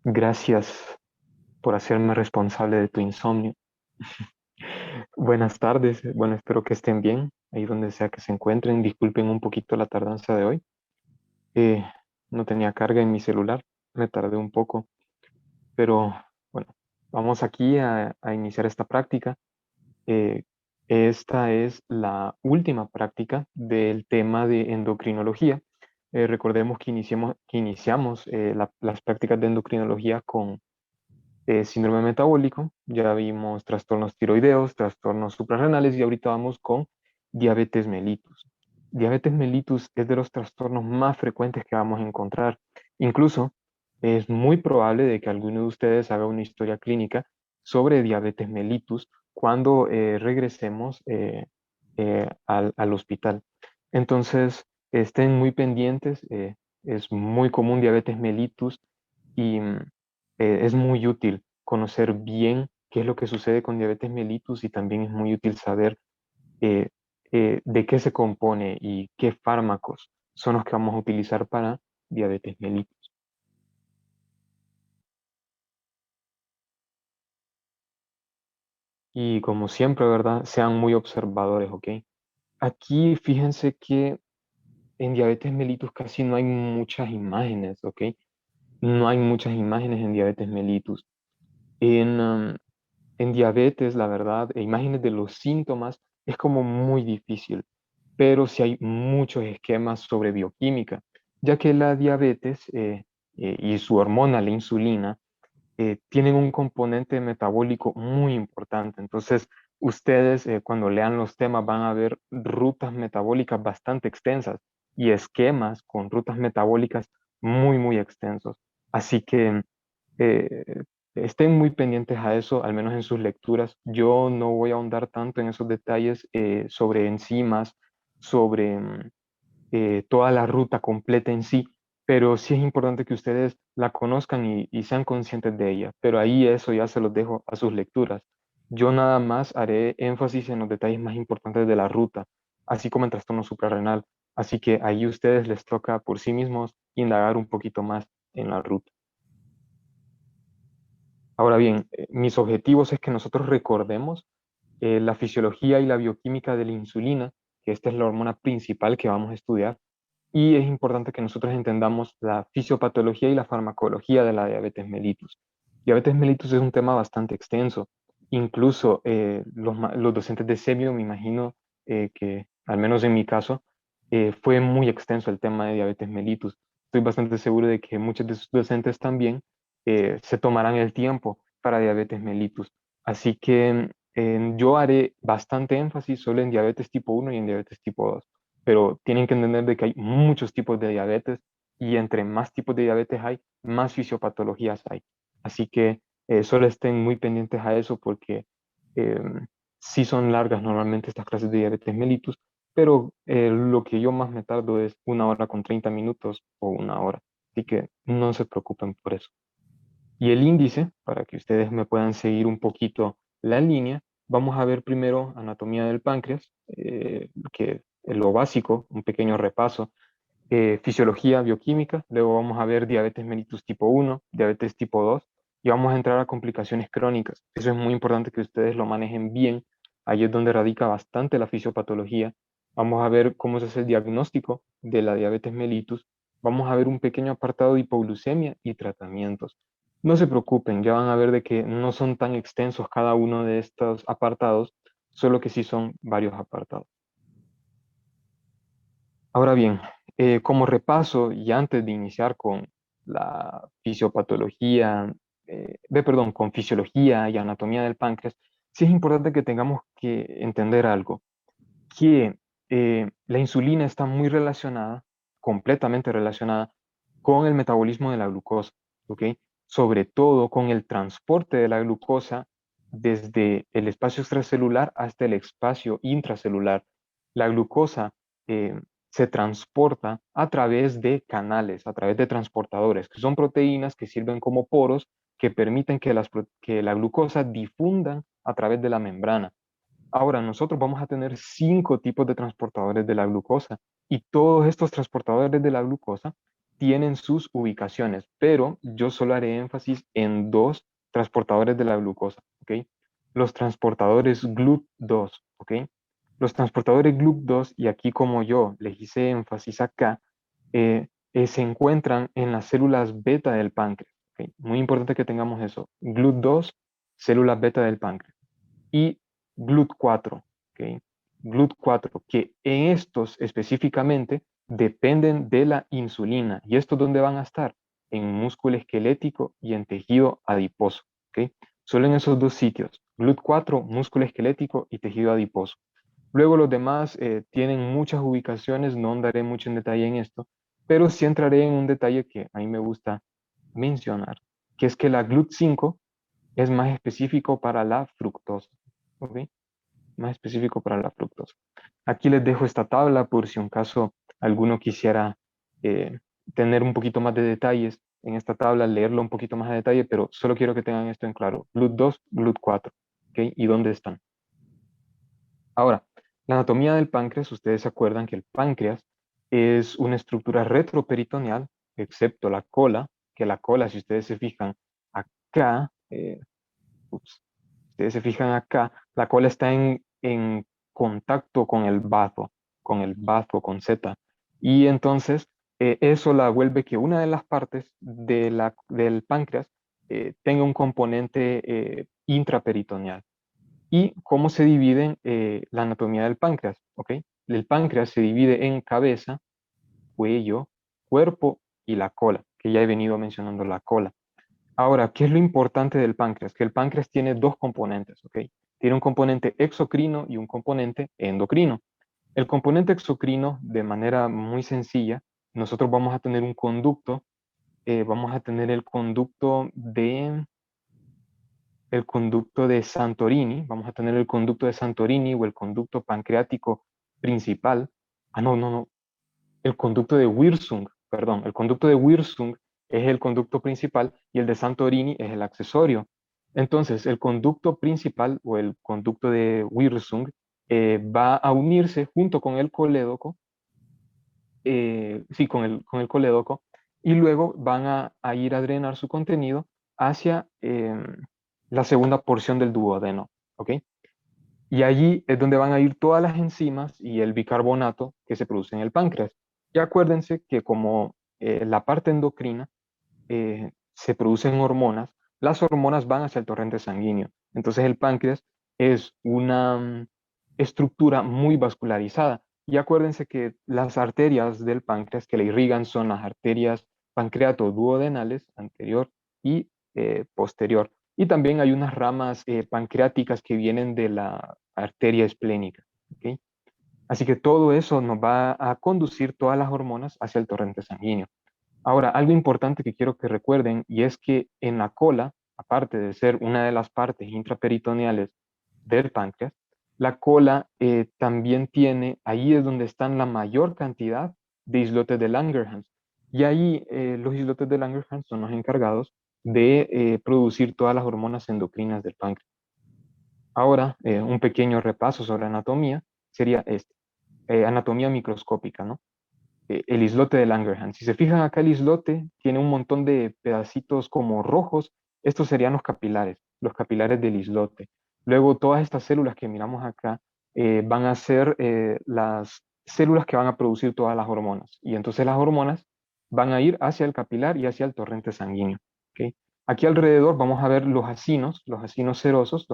Gracias por hacerme responsable de tu insomnio. Buenas tardes, bueno, espero que estén bien, ahí donde sea que se encuentren. Disculpen un poquito la tardanza de hoy. Eh, no tenía carga en mi celular, me tardé un poco, pero bueno, vamos aquí a iniciar esta práctica. Eh, Esta es la última práctica del tema de endocrinología. Recordemos que iniciamos las prácticas de endocrinología con síndrome metabólico, ya vimos trastornos tiroideos, trastornos suprarrenales y ahorita vamos con diabetes mellitus. Diabetes mellitus es de los trastornos más frecuentes que vamos a encontrar. Incluso es muy probable de que alguno de ustedes haga una historia clínica sobre diabetes mellitus cuando regresemos al hospital. Entonces, estén muy pendientes. Es muy común diabetes mellitus y es muy útil conocer bien qué es lo que sucede con diabetes mellitus y también es muy útil saber eh, de qué se compone y qué fármacos son los que vamos a utilizar para diabetes mellitus. Y como siempre, ¿verdad? Sean muy observadores, ¿ok? Aquí fíjense que en diabetes mellitus casi no hay muchas imágenes, ¿ok? No hay muchas imágenes en diabetes mellitus. En, en diabetes, la verdad, imágenes de los síntomas es como muy difícil, pero sí hay muchos esquemas sobre bioquímica, ya que la diabetes y su hormona, la insulina, tienen un componente metabólico muy importante. Entonces, ustedes cuando lean los temas van a ver rutas metabólicas bastante extensas y esquemas con rutas metabólicas muy extensos. Así que eh, estén muy pendientes a eso, al menos en sus lecturas. Yo no voy a ahondar tanto en esos detalles sobre enzimas, sobre toda la ruta completa en sí, pero sí es importante que ustedes la conozcan y sean conscientes de ella. Pero ahí eso ya se los dejo a sus lecturas. Yo nada más haré énfasis en los detalles más importantes de la ruta, así como el trastorno suprarrenal. Así que ahí ustedes les toca por sí mismos indagar un poquito más en la ruta. Ahora bien, mis objetivos es que nosotros recordemos la fisiología y la bioquímica de la insulina, que esta es la hormona principal que vamos a estudiar, y es importante que nosotros entendamos la fisiopatología y la farmacología de la diabetes mellitus. Diabetes mellitus es un tema bastante extenso. Incluso los docentes de semio, me imagino que, al menos en mi caso, fue muy extenso el tema de diabetes mellitus. Estoy bastante seguro de que muchos de sus docentes también se tomarán el tiempo para diabetes mellitus. Así que yo haré bastante énfasis solo en diabetes tipo 1 y en diabetes tipo 2, pero tienen que entender de que hay muchos tipos de diabetes y entre más tipos de diabetes hay, más fisiopatologías hay. Así que solo estén muy pendientes a eso porque eh, sí son largas normalmente estas clases de diabetes mellitus, pero lo que yo más me tardo es 1 hora con 30 minutos o 1 hora. Así que no se preocupen por eso. Y el índice, para que ustedes me puedan seguir un poquito la línea, vamos a ver primero anatomía del páncreas, que es lo básico, un pequeño repaso, fisiología bioquímica, luego vamos a ver diabetes mellitus tipo 1, diabetes tipo 2, y vamos a entrar a complicaciones crónicas. Eso es muy importante que ustedes lo manejen bien, ahí es donde radica bastante la fisiopatología. Vamos a ver cómo se hace el diagnóstico de la diabetes mellitus, vamos a ver un pequeño apartado de hipoglucemia y tratamientos. No se preocupen, ya van a ver de que no son tan extensos cada uno de estos apartados, solo que sí son varios apartados. Ahora bien, como repaso y antes de iniciar con la fisiopatología, perdón, con fisiología y anatomía del páncreas, sí es importante que tengamos que entender algo, que la insulina está muy relacionada, completamente relacionada con el metabolismo de la glucosa, ¿ok? Sobre todo con el transporte de la glucosa desde el espacio extracelular hasta el espacio intracelular. La glucosa se transporta a través de canales, a través de transportadores, que son proteínas que sirven como poros que permiten que la glucosa difunda a través de la membrana. Ahora, nosotros vamos a tener 5 tipos de transportadores de la glucosa y todos estos transportadores de la glucosa tienen sus ubicaciones, pero yo solo haré énfasis en dos transportadores de la glucosa, ¿ok? Los transportadores GLUT2, ¿ok? Los transportadores GLUT2, y aquí como yo les hice énfasis acá, se encuentran en las células beta del páncreas, ¿ok? Muy importante que tengamos eso. GLUT2, células beta del páncreas. Y GLUT4, ¿ok? GLUT4, que en estos específicamente dependen de la insulina. ¿Y estos dónde van a estar? En músculo esquelético y en tejido adiposo, ¿ok? Solo en esos dos sitios. GLUT4, músculo esquelético y tejido adiposo. Luego los demás tienen muchas ubicaciones, no andaré mucho en detalle en esto, pero sí entraré en un detalle que a mí me gusta mencionar, que es que la GLUT5 es más específico para la fructosa, ¿ok? Más específico para la fructosa. Aquí les dejo esta tabla por si un caso alguno quisiera eh, tener un poquito más de detalles en esta tabla, leerlo un poquito más a detalle, pero solo quiero que tengan esto en claro. GLUT2, GLUT4, ¿ok? ¿Y dónde están? Ahora, la anatomía del páncreas, ustedes se acuerdan que el páncreas es una estructura retroperitoneal, excepto la cola, que la cola, si ustedes se fijan acá, ups, ustedes se fijan acá, la cola está en contacto con el bazo, con Z. Y entonces eso la vuelve que una de las partes del páncreas tenga un componente intraperitoneal. ¿Y cómo se divide la anatomía del páncreas? ¿Ok? El páncreas se divide en cabeza, cuello, cuerpo y la cola, que ya he venido mencionando la cola. Ahora, ¿qué es lo importante del páncreas? Que el páncreas tiene dos componentes, ¿ok? Tiene un componente exocrino y un componente endocrino. El componente exocrino, de manera muy sencilla, nosotros vamos a tener un conducto, vamos a tener el conducto de Santorini, vamos a tener el conducto de Santorini o el conducto pancreático principal. Ah, no, no, no, el conducto de Wirsung, perdón, el conducto de Wirsung es el conducto principal y el de Santorini es el accesorio. Entonces, el conducto principal o el conducto de Wirsung va a unirse junto con el colédoco, sí, con el colédoco, y luego van a ir a drenar su contenido hacia la segunda porción del duodeno, ¿ok? Y allí es donde van a ir todas las enzimas y el bicarbonato que se produce en el páncreas. Y acuérdense que como la parte endocrina se producen hormonas, las hormonas van hacia el torrente sanguíneo. Entonces el páncreas es una estructura muy vascularizada. Y acuérdense que las arterias del páncreas que le irrigan son las arterias pancreato-duodenales, anterior y posterior. Y también hay unas ramas pancreáticas que vienen de la arteria esplénica, ¿ok? Así que todo eso nos va a conducir todas las hormonas hacia el torrente sanguíneo. Ahora, algo importante que quiero que recuerden y es que en la cola, aparte de ser una de las partes intraperitoneales del páncreas, la cola también tiene, ahí es donde están la mayor cantidad de islotes de Langerhans. Y ahí los islotes de Langerhans son los encargados de producir todas las hormonas endocrinas del páncreas. Ahora, un pequeño repaso sobre anatomía sería este, anatomía microscópica, ¿no? El islote de Langerhans. Si se fijan acá, el islote tiene un montón de pedacitos como rojos. Estos serían los capilares del islote. Luego, todas estas células que miramos acá van a ser las células que van a producir todas las hormonas. Y entonces las hormonas van a ir hacia el capilar y hacia el torrente sanguíneo. ¿Ok? Aquí alrededor vamos a ver los acinos serosos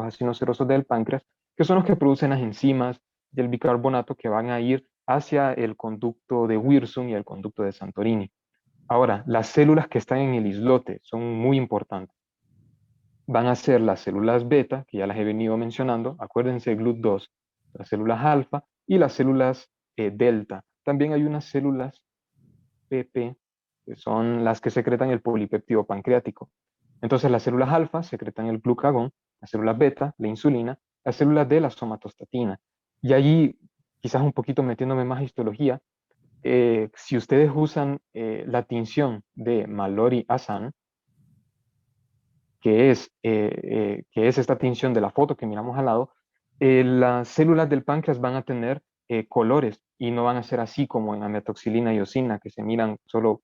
del páncreas, que son los que producen las enzimas y el bicarbonato que van a ir hacia el conducto de Wirsung y el conducto de Santorini. Ahora, las células que están en el islote son muy importantes. Van a ser las células beta, que ya las he venido mencionando, acuérdense, GLUT2, las células alfa y las células delta. También hay unas células PP, que son las que secretan el polipéptido pancreático. Entonces, las células alfa secretan el glucagón, las células beta, la insulina, las células D, la somatostatina. Y allí, quizás un poquito metiéndome más histología, si ustedes usan la tinción de Mallory-Hassan, que es esta tinción de la foto que miramos al lado, las células del páncreas van a tener colores y no van a ser así como en la metoxilina y eosina, que se miran solo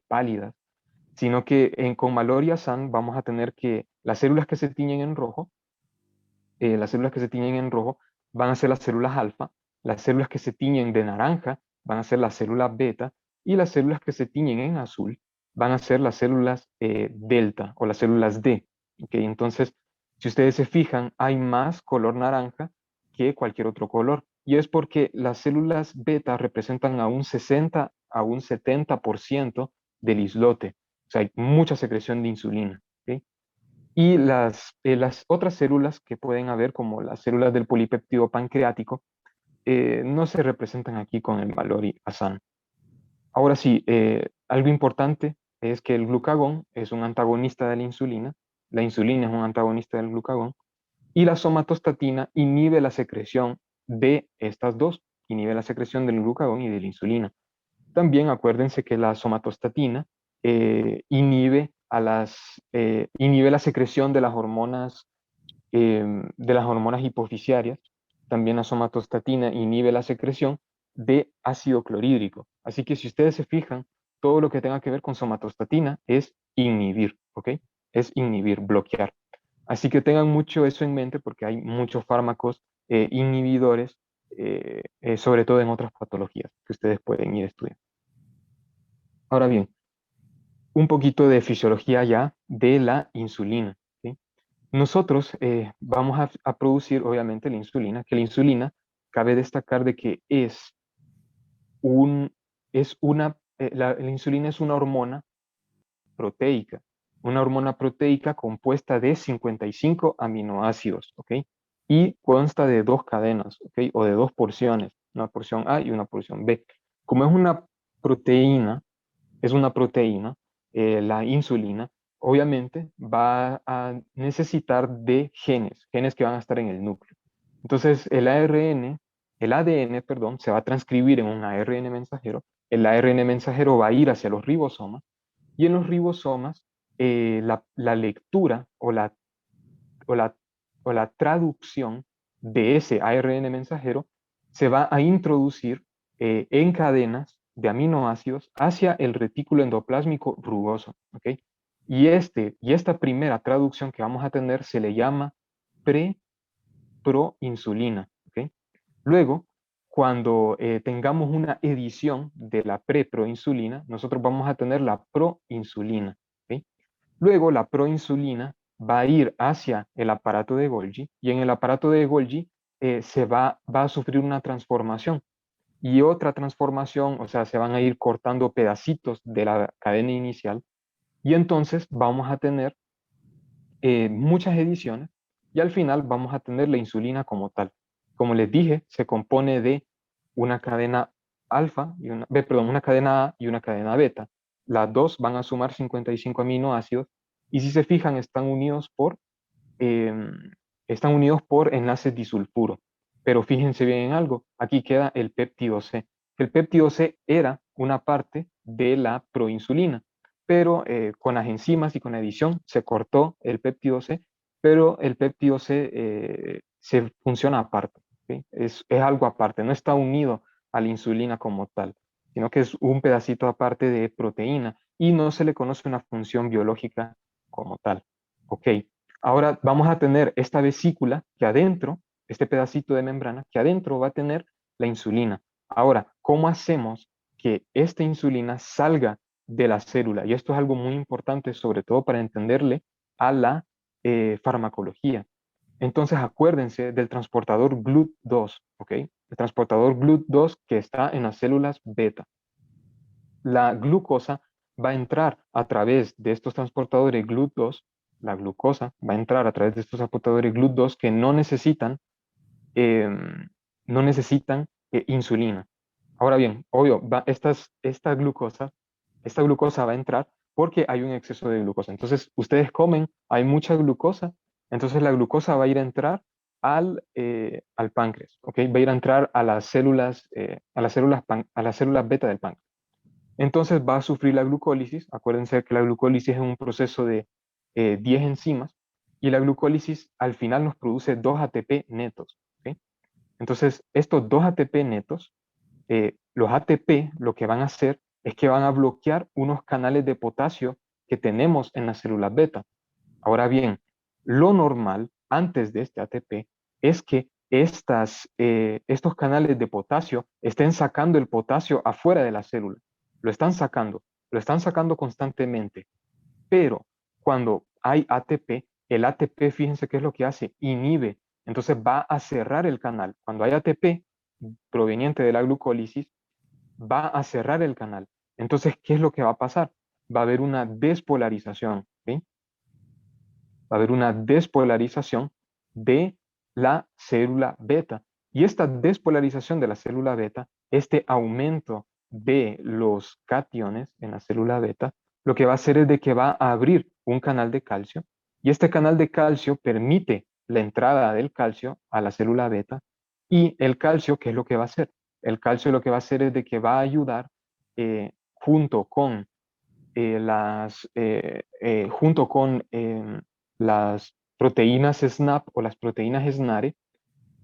pálidas, sino que con Mallory-Hassan vamos a tener que las células que se tiñen en rojo, las células que se tiñen en rojo van a ser las células alfa, las células que se tiñen de naranja van a ser las células beta, y las células que se tiñen en azul van a ser las células delta o las células D. ¿Okay? Entonces, si ustedes se fijan, hay más color naranja que cualquier otro color. Y es porque las células beta representan a un 60 a un 70% del islote. O sea, hay mucha secreción de insulina. ¿Okay? Y las otras células que pueden haber, como las células del polipéptido pancreático, no se representan aquí con el Mallory-Hassan. Ahora sí, algo importante es que el glucagón es un antagonista de la insulina es un antagonista del glucagón, y la somatostatina inhibe la secreción de estas dos, inhibe la secreción del glucagón y de la insulina. También acuérdense que la somatostatina inhibe la secreción de las hormonas hipofisiarias. También la somatostatina inhibe la secreción de ácido clorhídrico. Así que si ustedes se fijan, todo lo que tenga que ver con somatostatina es inhibir, ¿ok? Es inhibir, bloquear. Así que tengan mucho eso en mente porque hay muchos fármacos inhibidores, sobre todo en otras patologías que ustedes pueden ir a estudiar. Ahora bien, un poquito de fisiología ya de la insulina. ¿Sí? Nosotros vamos a producir, obviamente, la insulina, que la insulina, cabe destacar de que la insulina es una hormona proteica compuesta de 55 aminoácidos, ¿ok? Y consta de dos cadenas, ¿ok? O de dos porciones, una porción A y una porción B. Como es una proteína, la insulina, obviamente va a necesitar de genes que van a estar en el núcleo. Entonces, el ADN, perdón, se va a transcribir en un ARN mensajero. El ARN mensajero va a ir hacia los ribosomas, y en los ribosomas la lectura o la, o la traducción de ese ARN mensajero se va a introducir en cadenas de aminoácidos hacia el retículo endoplásmico rugoso. ¿Ok? Y esta primera traducción que vamos a tener se le llama proinsulina. ¿Ok? Luego, cuando tengamos una edición de la preproinsulina, nosotros vamos a tener la proinsulina. ¿Ok? Luego, la proinsulina va a ir hacia el aparato de Golgi, y en el aparato de Golgi va a sufrir una transformación y otra transformación, o sea, se van a ir cortando pedacitos de la cadena inicial, y entonces vamos a tener muchas ediciones, y al final vamos a tener la insulina como tal. Como les dije, se compone de una cadena alfa, perdón, una cadena A y una cadena beta. Las dos van a sumar 55 aminoácidos, y si se fijan, eh, están unidos por enlaces disulfuro. Pero fíjense bien en algo, aquí queda el péptido C. El péptido C era una parte de la proinsulina, pero con las enzimas y con la edición se cortó el péptido C, pero el péptido C se funciona aparte. ¿Sí? Es algo aparte, no está unido a la insulina como tal, sino que es un pedacito aparte de proteína y no se le conoce una función biológica como tal. Ok, ahora vamos a tener esta vesícula que adentro, este pedacito de membrana, que adentro va a tener la insulina. Ahora, ¿cómo hacemos que esta insulina salga de la célula? Y esto es algo muy importante, sobre todo para entenderle a la farmacología. Entonces, acuérdense del transportador GLUT2, ¿ok? El transportador GLUT2 que está en las células beta. La glucosa va a entrar a través de estos transportadores GLUT2, la glucosa va a entrar a través de estos transportadores GLUT2 que eh, no necesitan insulina. Ahora bien, obvio, esta glucosa va a entrar porque hay un exceso de glucosa. Entonces, ustedes comen, hay mucha glucosa, entonces la glucosa va a ir a entrar al páncreas, ¿ok? Va a ir a entrar a las células, a las células beta del páncreas. Entonces va a sufrir la glucólisis. Acuérdense que la glucólisis es un proceso de 10 enzimas, y la glucólisis al final nos produce 2 ATP netos. ¿Ok? Entonces, estos 2 ATP netos, los ATP lo que van a hacer es que van a bloquear unos canales de potasio que tenemos en las células beta. Ahora bien, lo normal antes de este ATP es que estos canales de potasio estén sacando el potasio afuera de la célula. Lo están sacando constantemente. Pero cuando hay ATP, el ATP, fíjense qué es lo que hace, inhibe. Entonces va a cerrar el canal. Cuando hay ATP proveniente de la glucólisis, va a cerrar el canal. Entonces, ¿qué es lo que va a pasar? Va a haber una despolarización, ¿sí? Va a haber una despolarización de la célula beta. Y esta despolarización de la célula beta, este aumento de los cationes en la célula beta, lo que va a hacer es de que va a abrir un canal de calcio y este canal de calcio permite la entrada del calcio a la célula beta y el calcio, ¿qué es lo que va a hacer? El calcio lo que va a hacer es de que va a ayudar junto con junto con las proteínas SNAP o las proteínas SNARE,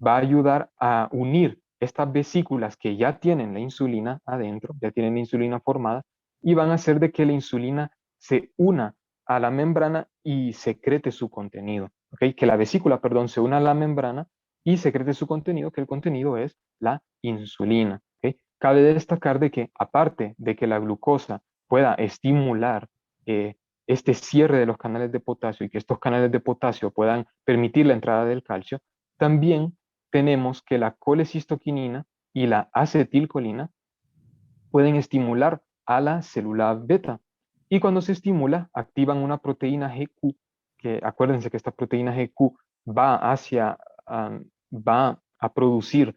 va a ayudar a unir estas vesículas que ya tienen la insulina adentro, ya tienen la insulina formada, y van a hacer de que la insulina se una a la membrana y secrete su contenido. ¿Okay? Que la vesícula, perdón, se una a la membrana y secrete su contenido, que el contenido es la insulina. ¿Okay? Cabe destacar de que, aparte de que la glucosa pueda estimular este cierre de los canales de potasio y que estos canales de potasio puedan permitir la entrada del calcio, también tenemos que la colecistoquinina y la acetilcolina pueden estimular a la célula beta. Y cuando se estimula, activan una proteína GQ, que acuérdense que esta proteína GQ va a producir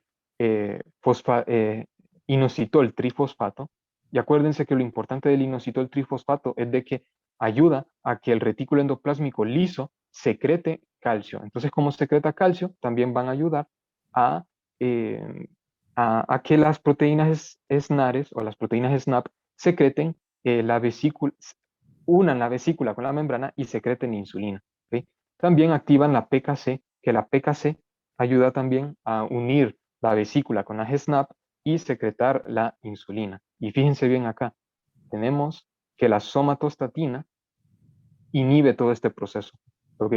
inositol trifosfato. Y acuérdense que lo importante del inositol trifosfato es de que ayuda a que el retículo endoplásmico liso secrete calcio. Entonces, como secreta calcio, también van a ayudar a, eh, a que las proteínas SNARES o las proteínas SNAP secreten la vesícula, unan la vesícula con la membrana y secreten insulina. ¿Okay? También activan la PKC, que la PKC ayuda también a unir la vesícula con la SNAP y secretar la insulina. Y fíjense bien acá, tenemos que la somatostatina inhibe todo este proceso. ¿Ok?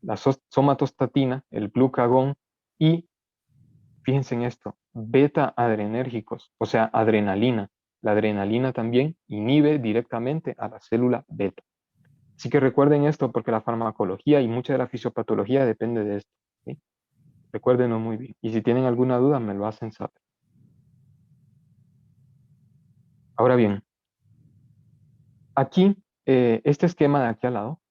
La somatostatina, el glucagón y fíjense en esto, beta adrenérgicos, o sea, adrenalina. La adrenalina también inhibe directamente a la célula beta. Así que recuerden esto porque la farmacología y mucha de la fisiopatología depende de esto. ¿Sí? Recuérdenlo muy bien. Y si tienen alguna duda, me lo hacen saber. Ahora bien, aquí, este esquema de aquí al lado,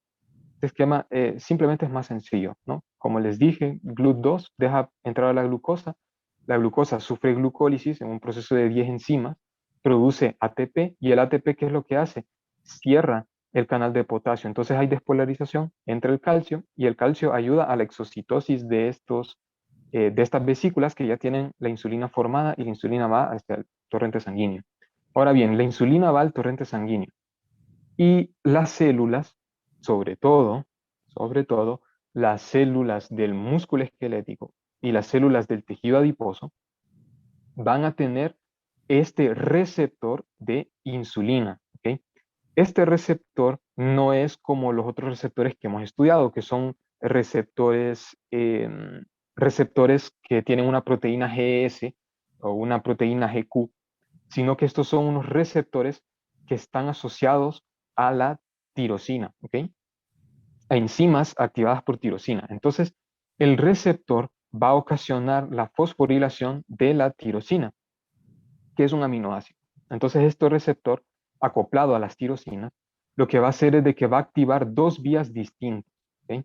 este esquema simplemente es más sencillo, ¿no? Como les dije, GLUT2 deja entrar a la glucosa sufre glucólisis en un proceso de 10 enzimas, produce ATP y el ATP, ¿qué es lo que hace? Cierra el canal de potasio. Entonces hay despolarización entre el calcio y el calcio ayuda a la exocitosis de estas vesículas que ya tienen la insulina formada y la insulina va hacia el torrente sanguíneo. Ahora bien, la insulina va al torrente sanguíneo y las células, sobre todo, las células del músculo esquelético y las células del tejido adiposo van a tener este receptor de insulina. ¿Okay? Este receptor no es como los otros receptores que hemos estudiado, que son receptores que tienen una proteína GS o una proteína GQ, sino que estos son unos receptores que están asociados a la tirosina, ¿ok? A enzimas activadas por tirosina. Entonces, el receptor va a ocasionar la fosforilación de la tirosina, que es un aminoácido. Entonces, este receptor, acoplado a las tirosinas, lo que va a hacer es de que va a activar dos vías distintas, ¿ok?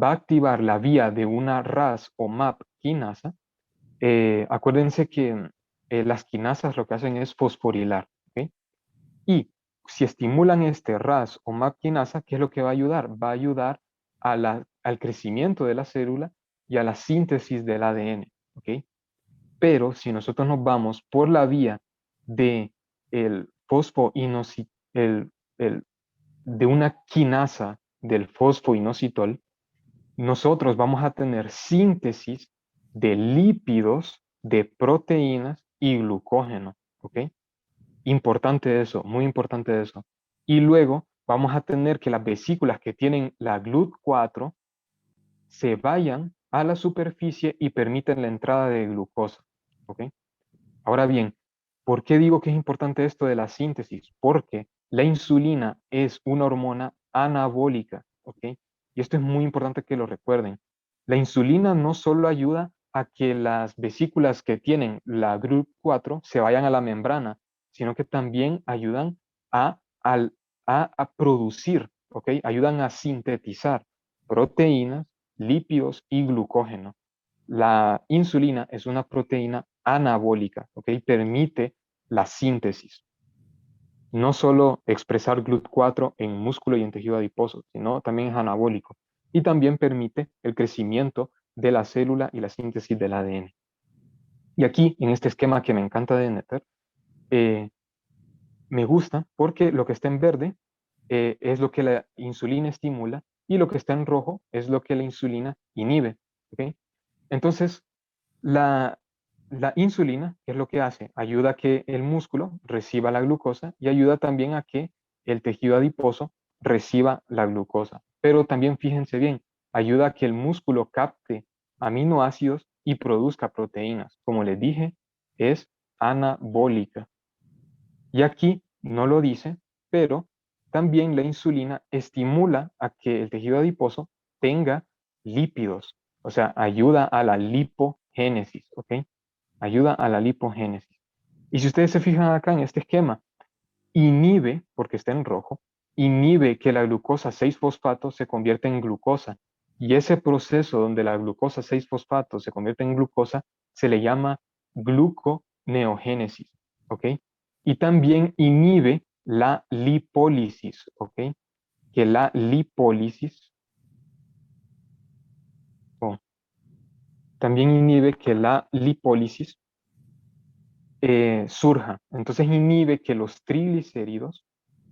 Va a activar la vía de una RAS o MAP quinasa. Acuérdense que las quinasas lo que hacen es fosforilar, ¿ok? Y si estimulan este RAS o MAP quinasa, ¿qué es lo que va a ayudar? Va a ayudar al crecimiento de la célula y a la síntesis del ADN, ¿ok? Pero si nosotros nos vamos por la vía de el el, de una quinasa del fosfoinositol, nosotros vamos a tener síntesis de lípidos, de proteínas y glucógeno, ¿ok? Importante eso, muy importante eso. Y luego vamos a tener que las vesículas que tienen la GLUT4 se vayan a la superficie y permiten la entrada de glucosa. ¿Ok? Ahora bien, ¿por qué digo que es importante esto de la síntesis? Porque la insulina es una hormona anabólica. ¿Ok? Y esto es muy importante que lo recuerden. La insulina no solo ayuda a que las vesículas que tienen la GLUT4 se vayan a la membrana, sino que también ayudan a, a producir, ¿ok? Ayudan a sintetizar proteínas, lípidos y glucógeno. La insulina es una proteína anabólica, ¿ok? Permite la síntesis. No solo expresar GLUT4 en músculo y en tejido adiposo, sino también es anabólico. Y también permite el crecimiento de la célula y la síntesis del ADN. Y aquí, en este esquema que me encanta de Netter, eh, me gusta porque lo que está en verde es lo que la insulina estimula y lo que está en rojo es lo que la insulina inhibe. ¿Ok? Entonces, la, la insulina, ¿qué es lo que hace? Ayuda a que el músculo reciba la glucosa y ayuda también a que el tejido adiposo reciba la glucosa. Pero también fíjense bien, ayuda a que el músculo capte aminoácidos y produzca proteínas. Como les dije, es anabólica. Y aquí no lo dice, pero también la insulina estimula a que el tejido adiposo tenga lípidos, o sea, ayuda a la lipogénesis, ¿ok? Ayuda a la lipogénesis. Y si ustedes se fijan acá en este esquema, inhibe, porque está en rojo, inhibe que la glucosa 6-fosfato se convierta en glucosa. Y ese proceso donde la glucosa 6-fosfato se convierte en glucosa se le llama gluconeogénesis, ¿ok? Y también inhibe la lipólisis, ¿ok? Que la lipólisis, oh, también inhibe que la lipólisis surja. Entonces inhibe que los triglicéridos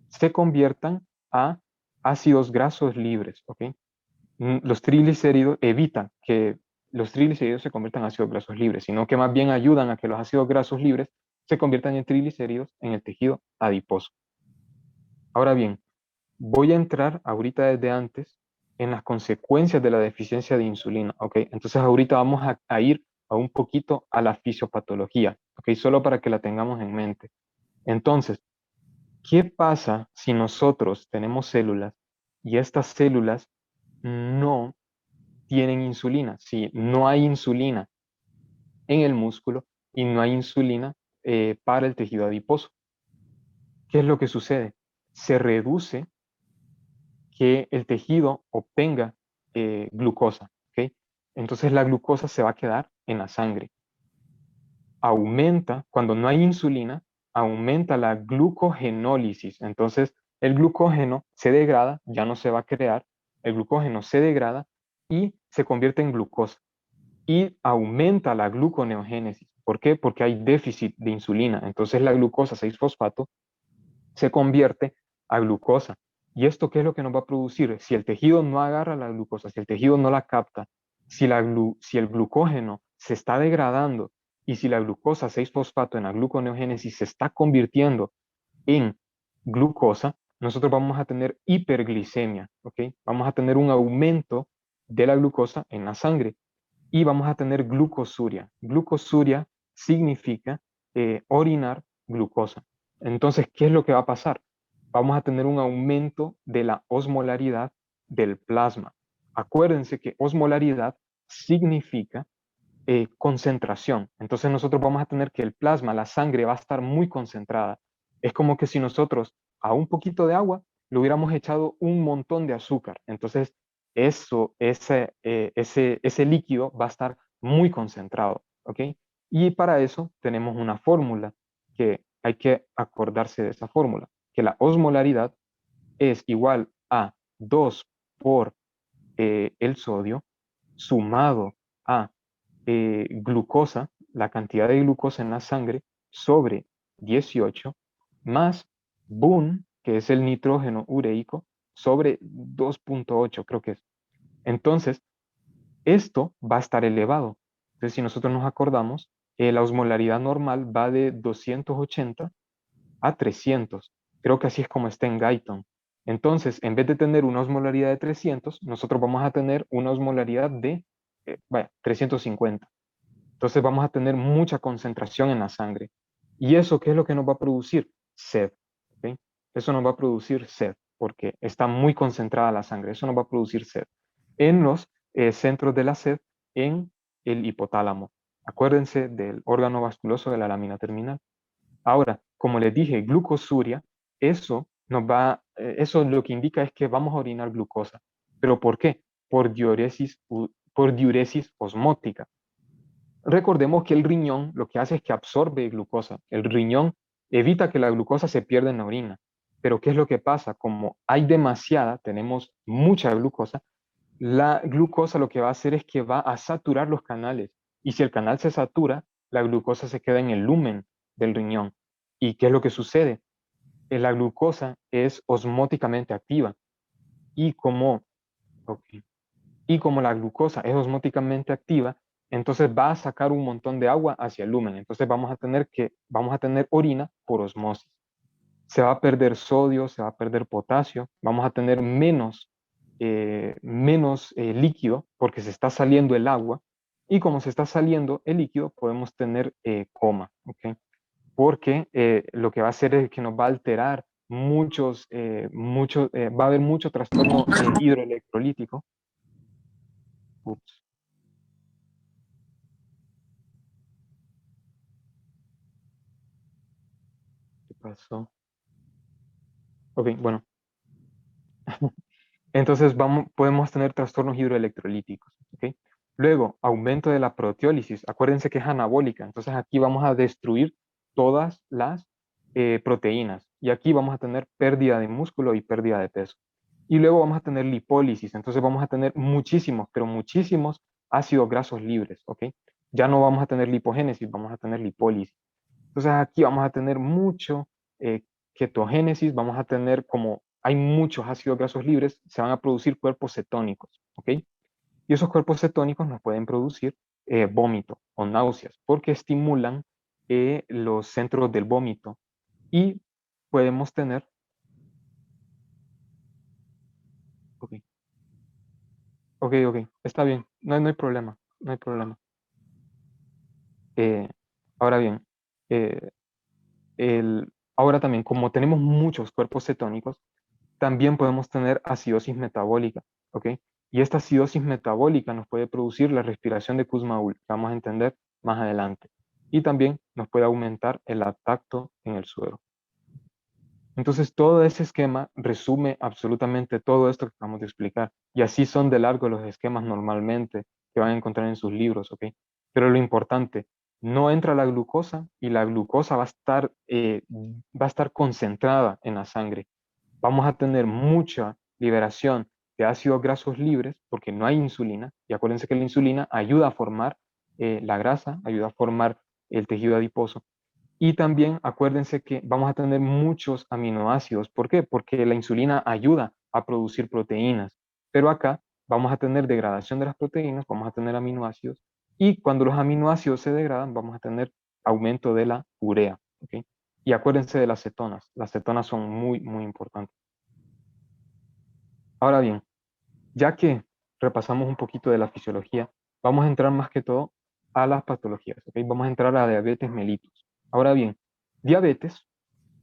se conviertan a ácidos grasos libres, ¿ok? Los triglicéridos evitan que los triglicéridos se conviertan en ácidos grasos libres, sino que más bien ayudan a que los ácidos grasos libres se conviertan en triglicéridos en el tejido adiposo. Ahora bien, voy a entrar ahorita desde antes en las consecuencias de la deficiencia de insulina, ¿ok? Entonces ahorita vamos a ir a un poquito a la fisiopatología, ¿ok? Solo para que la tengamos en mente. Entonces, ¿qué pasa si nosotros tenemos células y estas células no tienen insulina? Si no hay insulina en el músculo y no hay insulina para el tejido adiposo. ¿Qué es lo que sucede? Se reduce que el tejido obtenga glucosa, ¿ok? Entonces la glucosa se va a quedar en la sangre. Aumenta, cuando no hay insulina, aumenta la glucogenólisis. Entonces el glucógeno se degrada, ya no se va a crear, el glucógeno se degrada y se convierte en glucosa. Y aumenta la gluconeogénesis. ¿Por qué? Porque hay déficit de insulina. Entonces la glucosa 6-fosfato se convierte a glucosa. ¿Y esto qué es lo que nos va a producir? Si el tejido no agarra la glucosa, si el tejido no la capta, si el glucógeno se está degradando y si la glucosa 6-fosfato en la gluconeogénesis se está convirtiendo en glucosa, nosotros vamos a tener hiperglicemia, ¿ok? Vamos a tener un aumento de la glucosa en la sangre y vamos a tener glucosuria. Glucosuria significa orinar glucosa. Entonces, ¿qué es lo que va a pasar? Vamos a tener un aumento de la osmolaridad del plasma. Acuérdense que osmolaridad significa concentración. Entonces nosotros vamos a tener que el plasma, la sangre va a estar muy concentrada. Es como que si nosotros a un poquito de agua le hubiéramos echado un montón de azúcar. Entonces ese líquido va a estar muy concentrado, ¿ok? Y para eso tenemos una fórmula que hay que acordarse de esa fórmula, que la osmolaridad es igual a 2 por el sodio sumado a glucosa, la cantidad de glucosa en la sangre, sobre 18, más BUN, que es el nitrógeno ureico, sobre 2,8, creo que es. Entonces, esto va a estar elevado. Entonces, si nosotros nos acordamos, la osmolaridad normal va de 280 a 300. Creo que así es como está en Guyton. Entonces, en vez de tener una osmolaridad de 300, nosotros vamos a tener una osmolaridad de, 350. Entonces vamos a tener mucha concentración en la sangre. ¿Y eso qué es lo que nos va a producir? Sed. ¿Ok? Eso nos va a producir sed, porque está muy concentrada la sangre. Eso nos va a producir sed. En los centros de la sed, en el hipotálamo. Acuérdense del órgano vasculoso de la lámina terminal. Ahora, como les dije, glucosuria, eso lo que indica es que vamos a orinar glucosa. ¿Pero por qué? Por diuresis osmótica. Recordemos que el riñón lo que hace es que absorbe glucosa. El riñón evita que la glucosa se pierda en la orina. Pero ¿qué es lo que pasa? Como hay demasiada, tenemos mucha glucosa, la glucosa lo que va a hacer es que va a saturar los canales. Y si el canal se satura, la glucosa se queda en el lumen del riñón. ¿Y qué es lo que sucede? La glucosa es osmóticamente activa. Y como, ok, y como la glucosa es osmóticamente activa, entonces va a sacar un montón de agua hacia el lumen. Entonces vamos a tener orina por osmosis. Se va a perder sodio, se va a perder potasio, vamos a tener menos líquido porque se está saliendo el agua y como se está saliendo el líquido podemos tener coma, ¿ok? Porque lo que va a hacer es que nos va a alterar va a haber mucho trastorno hidroelectrolítico. Ups, ¿qué pasó? Ok, bueno, entonces podemos tener trastornos hidroelectrolíticos. ¿Ok? Luego, aumento de la proteólisis. Acuérdense que es anabólica. Entonces aquí vamos a destruir todas las proteínas. Y aquí vamos a tener pérdida de músculo y pérdida de peso. Y luego vamos a tener lipólisis. Entonces vamos a tener muchísimos, pero muchísimos ácidos grasos libres. ¿Ok? Ya no vamos a tener lipogénesis, vamos a tener lipólisis. Entonces aquí vamos a tener mucho eh, ketogénesis, vamos a tener como hay muchos ácidos grasos libres, se van a producir cuerpos cetónicos, ¿ok? Y esos cuerpos cetónicos nos pueden producir vómito o náuseas porque estimulan los centros del vómito y podemos tener, ok, ok, está bien, no hay problema, no hay problema. Eh, ahora bien, eh, ahora también, como tenemos muchos cuerpos cetónicos, también podemos tener acidosis metabólica, ¿ok? Y esta acidosis metabólica nos puede producir la respiración de Kussmaul, que vamos a entender más adelante. Y también nos puede aumentar el lactato en el suero. Entonces, todo ese esquema resume absolutamente todo esto que acabamos de explicar. Y así son de largo los esquemas normalmente que van a encontrar en sus libros, ¿ok? Pero lo importante, no entra la glucosa y la glucosa va a estar concentrada en la sangre. Vamos a tener mucha liberación de ácidos grasos libres porque no hay insulina. Y acuérdense que la insulina ayuda a formar la grasa, ayuda a formar el tejido adiposo. Y también acuérdense que vamos a tener muchos aminoácidos. ¿Por qué? Porque la insulina ayuda a producir proteínas. Pero acá vamos a tener degradación de las proteínas, vamos a tener aminoácidos. Y cuando los aminoácidos se degradan, vamos a tener aumento de la urea. ¿Ok? Y acuérdense de las cetonas. Las cetonas son muy, muy importantes. Ahora bien, ya que repasamos un poquito de la fisiología, vamos a entrar más que todo a las patologías. ¿Ok? Vamos a entrar a la diabetes mellitus. Ahora bien, diabetes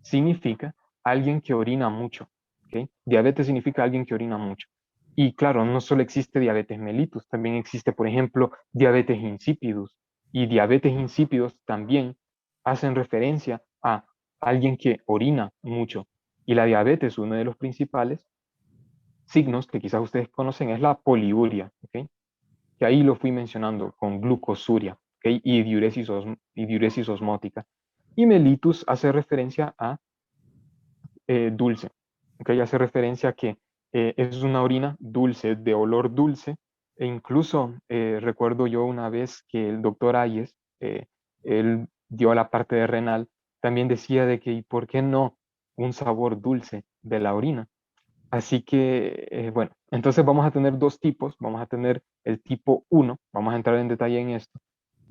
significa alguien que orina mucho. ¿Ok? Diabetes significa alguien que orina mucho. Y claro, no solo existe diabetes mellitus, también existe, por ejemplo, diabetes insipidus. Y diabetes insípidos también hacen referencia a alguien que orina mucho. Y la diabetes, uno de los principales signos que quizás ustedes conocen es la poliuria, ¿ok? Que ahí lo fui mencionando con glucosuria, ¿ok? Y diuresis osmótica. Y mellitus hace referencia a dulce, ¿ok? Hace referencia a que es una orina dulce, de olor dulce, e incluso recuerdo yo una vez que el doctor Ayes, él dio la parte de renal, también decía de que, ¿y por qué no un sabor dulce de la orina? Así que, bueno, entonces vamos a tener dos tipos. Vamos a tener el tipo 1, vamos a entrar en detalle en esto,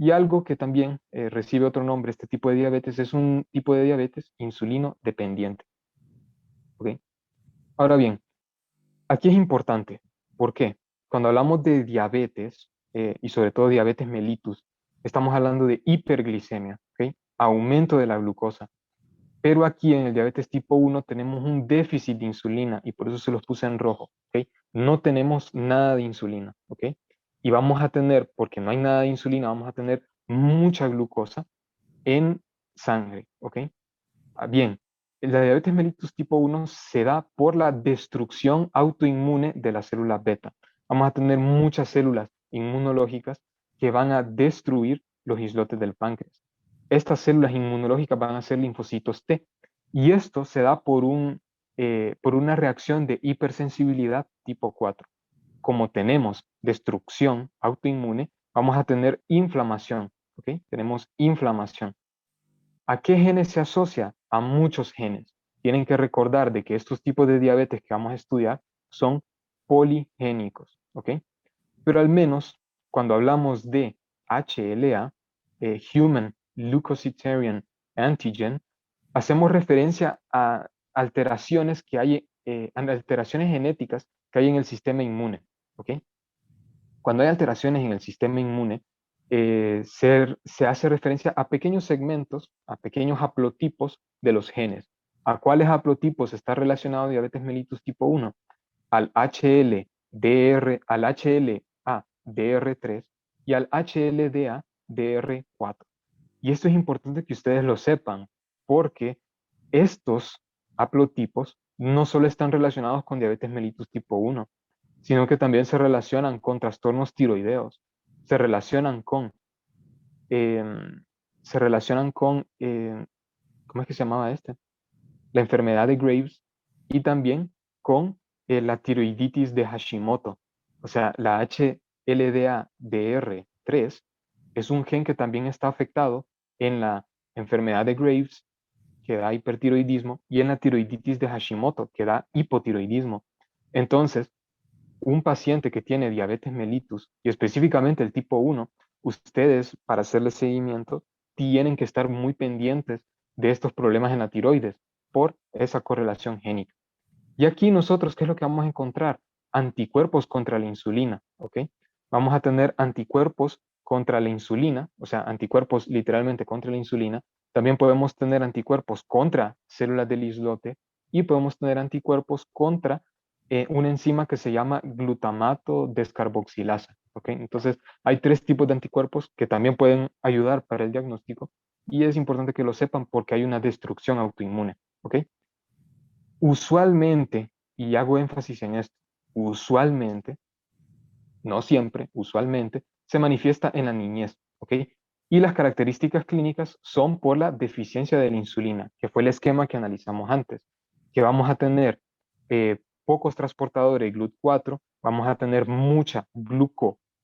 Y algo que también recibe otro nombre, este tipo de diabetes, es un tipo de diabetes insulino dependiente. ¿Ok? Ahora bien, aquí es importante. ¿Por qué? Cuando hablamos de diabetes, y sobre todo diabetes mellitus, estamos hablando de hiperglicemia, ¿ok? Aumento de la glucosa. Pero aquí en el diabetes tipo 1 tenemos un déficit de insulina y por eso se los puse en rojo, ¿ok? No tenemos nada de insulina, ¿ok? Y vamos a tener, porque no hay nada de insulina, vamos a tener mucha glucosa en sangre, ¿ok? Bien, la diabetes mellitus tipo 1 se da por la destrucción autoinmune de las células beta. Vamos a tener muchas células inmunológicas que van a destruir los islotes del páncreas. Estas células inmunológicas van a ser linfocitos T y esto se da por una reacción de hipersensibilidad tipo 4. Como tenemos destrucción autoinmune, vamos a tener inflamación, ¿ok? Tenemos inflamación. ¿A qué genes se asocia? A muchos genes. Tienen que recordar de que estos tipos de diabetes que vamos a estudiar son poligénicos, ¿ok? Pero al menos cuando hablamos de HLA, Human Leukocytarian Antigen, hacemos referencia a alteraciones que hay, alteraciones genéticas que hay en el sistema inmune, ¿ok? Cuando hay alteraciones en el sistema inmune, se hace referencia a pequeños segmentos, a pequeños haplotipos de los genes. ¿A cuáles haplotipos está relacionado diabetes mellitus tipo 1? Al HLA-DR3 y al HLDA-DR4. Y esto es importante que ustedes lo sepan, porque estos haplotipos no solo están relacionados con diabetes mellitus tipo 1, sino que también se relacionan con trastornos tiroideos, se relacionan con, em, se relacionan con, ¿cómo es que se llamaba este? La enfermedad de Graves y también con la tiroiditis de Hashimoto. O sea, la HLDA-DR3 es un gen que también está afectado en la enfermedad de Graves, que da hipertiroidismo, y en la tiroiditis de Hashimoto, que da hipotiroidismo. Entonces, un paciente que tiene diabetes mellitus y específicamente el tipo 1, ustedes para hacerle seguimiento tienen que estar muy pendientes de estos problemas en la tiroides por esa correlación génica. Y aquí nosotros, ¿qué es lo que vamos a encontrar? Anticuerpos contra la insulina, ¿ok? Vamos a tener anticuerpos contra la insulina, o sea, anticuerpos literalmente contra la insulina. También podemos tener anticuerpos contra células del islote y podemos tener anticuerpos contra una enzima que se llama glutamato descarboxilasa, ¿ok? Entonces, hay tres tipos de anticuerpos que también pueden ayudar para el diagnóstico y es importante que lo sepan porque hay una destrucción autoinmune, ¿ok? Usualmente, y hago énfasis en esto, usualmente, no siempre, usualmente, se manifiesta en la niñez, ¿ok? Y las características clínicas son por la deficiencia de la insulina, que fue el esquema que analizamos antes, que vamos a tener pocos transportadores de GLUT4, vamos a tener mucha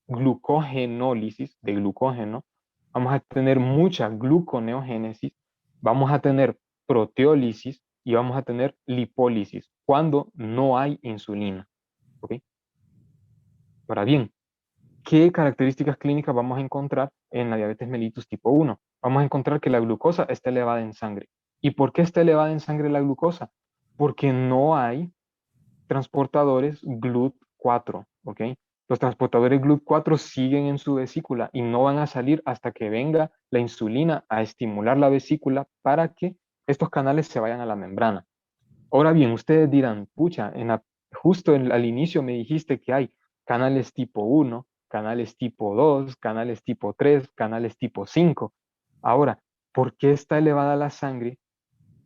glucogenólisis de glucógeno, vamos a tener mucha gluconeogénesis, vamos a tener proteólisis y vamos a tener lipólisis cuando no hay insulina, ¿ok? Ahora bien, ¿qué características clínicas vamos a encontrar en la diabetes mellitus tipo 1? Vamos a encontrar que la glucosa está elevada en sangre. ¿Y por qué está elevada en sangre la glucosa? Porque no hay transportadores GLUT4, ¿ok? Los transportadores GLUT4 siguen en su vesícula y no van a salir hasta que venga la insulina a estimular la vesícula para que estos canales se vayan a la membrana. Ahora bien, ustedes dirán, pucha, justo al inicio me dijiste que hay canales tipo 1, canales tipo 2, canales tipo 3, canales tipo 5. Ahora, ¿por qué está elevada la sangre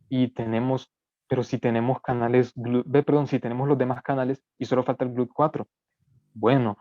y tenemos, pero si tenemos perdón, si tenemos los demás canales y solo falta el GLUT4? Bueno,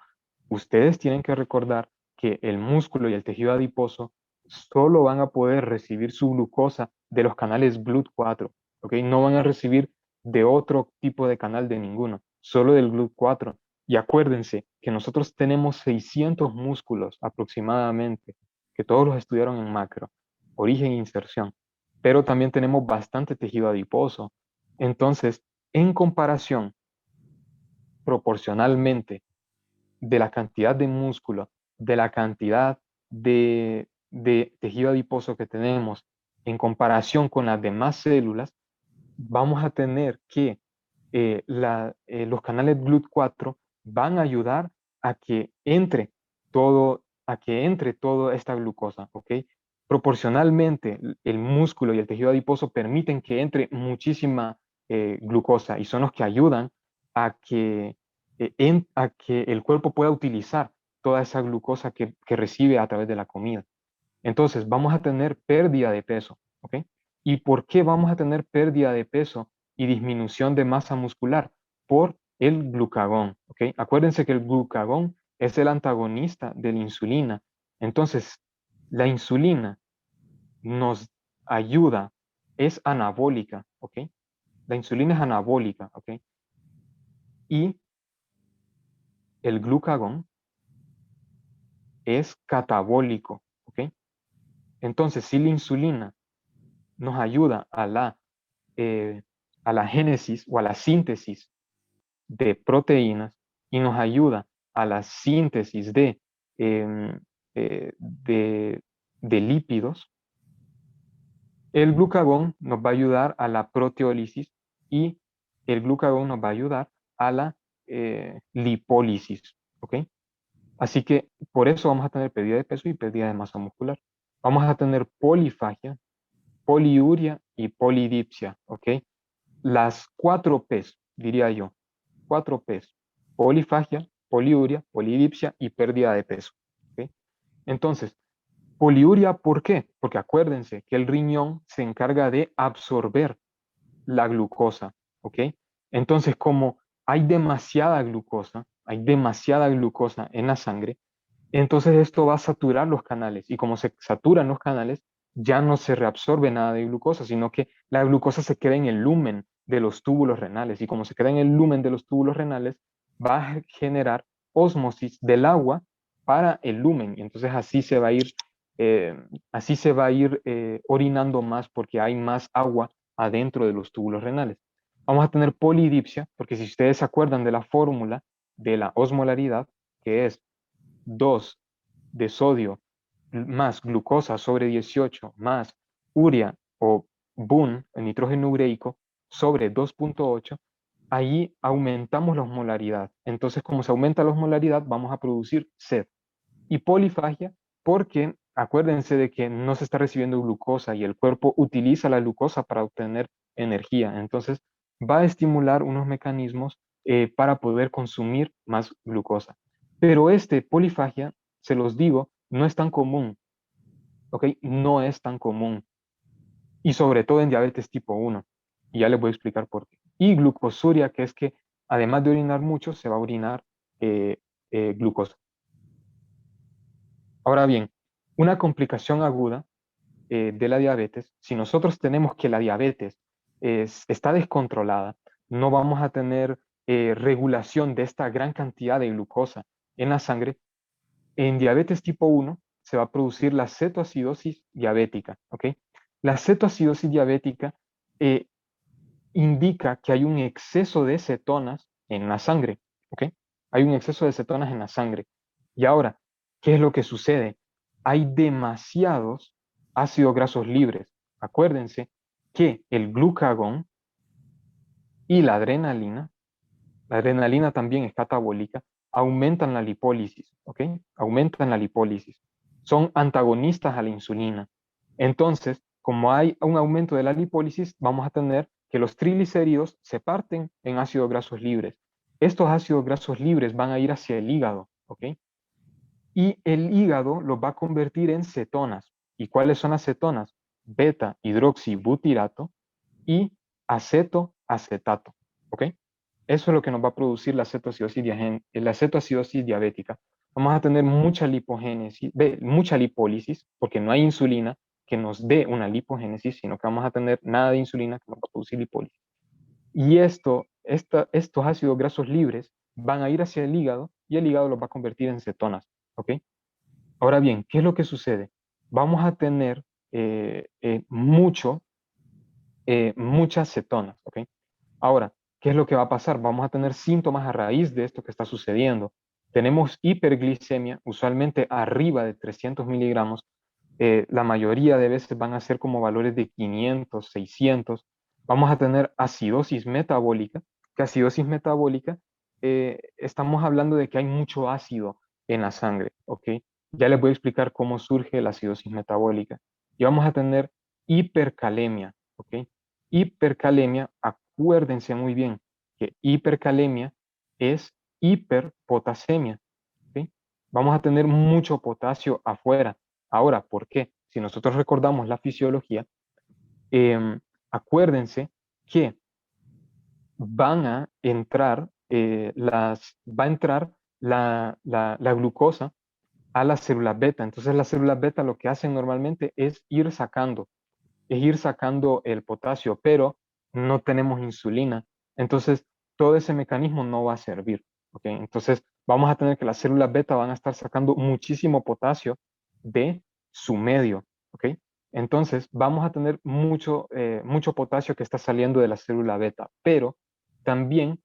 ustedes tienen que recordar que el músculo y el tejido adiposo solo van a poder recibir su glucosa de los canales GLUT4, ¿ok? No van a recibir de otro tipo de canal de ninguno, solo del GLUT4. Y acuérdense que nosotros tenemos 600 músculos aproximadamente, que todos los estudiaron en macro, origen e inserción, pero también tenemos bastante tejido adiposo. Entonces, en comparación, proporcionalmente, de la cantidad de músculo, de la cantidad de tejido adiposo que tenemos en comparación con las demás células, vamos a tener que los canales GLUT4 van a ayudar a que entre toda esta glucosa, ¿ok? Proporcionalmente, el músculo y el tejido adiposo permiten que entre muchísima glucosa y son los que ayudan a que el cuerpo pueda utilizar toda esa glucosa que recibe a través de la comida. Entonces, vamos a tener pérdida de peso, ¿ok? ¿Y por qué vamos a tener pérdida de peso y disminución de masa muscular? Por el glucagón, ¿ok? Acuérdense que el glucagón es el antagonista de la insulina. Entonces, la insulina nos ayuda, es anabólica, ¿ok? La insulina es anabólica, ¿ok? Y el glucagón es catabólico, ¿ok? Entonces, si la insulina nos ayuda a la génesis o a la síntesis de proteínas y nos ayuda a la síntesis em, de, de lípidos, el glucagón nos va a ayudar a la proteólisis y el glucagón nos va a ayudar a la lipólisis, ¿ok? Así que por eso vamos a tener pérdida de peso y pérdida de masa muscular. Vamos a tener polifagia, poliuria y polidipsia, ¿ok? Las 4 P's, diría yo. 4 P's. Polifagia, poliuria, polidipsia y pérdida de peso, ¿ok? Entonces, poliuria, ¿por qué? Porque acuérdense que el riñón se encarga de absorber la glucosa, ¿ok? Entonces, como hay demasiada glucosa en la sangre, entonces esto va a saturar los canales y como se saturan los canales, ya no se reabsorbe nada de glucosa, sino que la glucosa se queda en el lumen de los túbulos renales y como se queda en el lumen de los túbulos renales, va a generar ósmosis del agua para el lumen y entonces eh, así se va a ir orinando más porque hay más agua adentro de los túbulos renales. Vamos a tener polidipsia, porque si ustedes se acuerdan de la fórmula de la osmolaridad, que es 2 de sodio más glucosa sobre 18 más urea o BUN, el nitrógeno ureico, sobre 2,8, ahí aumentamos la osmolaridad. Entonces, como se aumenta la osmolaridad, vamos a producir sed. Y polifagia, porque acuérdense de que no se está recibiendo glucosa y el cuerpo utiliza la glucosa para obtener energía. Entonces, va a estimular unos mecanismos para poder consumir más glucosa. Pero este polifagia, se los digo, no es tan común, ¿ok? No es tan común. Y sobre todo en diabetes tipo 1. Y ya les voy a explicar por qué. Y glucosuria, que es que además de orinar mucho, se va a orinar glucosa. Ahora bien, una complicación aguda de la diabetes, si nosotros tenemos que la diabetes está descontrolada, no vamos a tener regulación de esta gran cantidad de glucosa en la sangre. En diabetes tipo 1 se va a producir la cetoacidosis diabética, ¿ok? La cetoacidosis diabética eh, indica que hay un exceso de cetonas en la sangre, ¿ok? Hay un exceso de cetonas en la sangre. Y ahora, ¿qué es lo que sucede? Hay demasiados ácidos grasos libres. Acuérdense que el glucagón y la adrenalina también es catabólica, aumentan la lipólisis, ¿ok? Aumentan la lipólisis. Son antagonistas a la insulina. Entonces, como hay un aumento de la lipólisis, vamos a tener que los triglicéridos se parten en ácidos grasos libres. Estos ácidos grasos libres van a ir hacia el hígado, ¿ok? Y el hígado los va a convertir en cetonas. ¿Y cuáles son las cetonas? Beta hidroxibutirato y acetato, ¿ok? Eso es lo que nos va a producir la cetoacidosis diabética. Vamos a tener mucha lipogénesis, mucha lipólisis, porque no hay insulina que nos dé una lipogénesis, sino que vamos a tener nada de insulina que nos va a producir lipólisis. Y estos ácidos grasos libres van a ir hacia el hígado y el hígado los va a convertir en cetonas, ¿ok? Ahora bien, ¿qué es lo que sucede? Vamos a tener muchas cetonas, ¿ok? Ahora, ¿qué es lo que va a pasar? Vamos a tener síntomas a raíz de esto que está sucediendo. tenemos hiperglicemia, usualmente arriba de 300 miligramos, la mayoría de veces van a ser como valores de 500, 600. Vamos a tener acidosis metabólica, que acidosis metabólica, estamos hablando de que hay mucho ácido en la sangre, ¿ok? Ya les voy a explicar cómo surge la acidosis metabólica. Y vamos a tener hipercalemia, ¿ok? Hipercalemia, acuérdense muy bien que hipercalemia es hiperpotasemia, ¿ok? Vamos a tener mucho potasio afuera. Ahora, ¿por qué? Si nosotros recordamos la fisiología, acuérdense que van a entrar, va a entrar la glucosa a las células beta. Entonces las células beta lo que hacen normalmente es ir sacando el potasio, pero no tenemos insulina. Entonces todo ese mecanismo no va a servir. ¿Ok? Entonces vamos a tener que las células beta van a estar sacando muchísimo potasio de su medio. ¿Ok? Entonces vamos a tener mucho potasio que está saliendo de la célula beta, pero también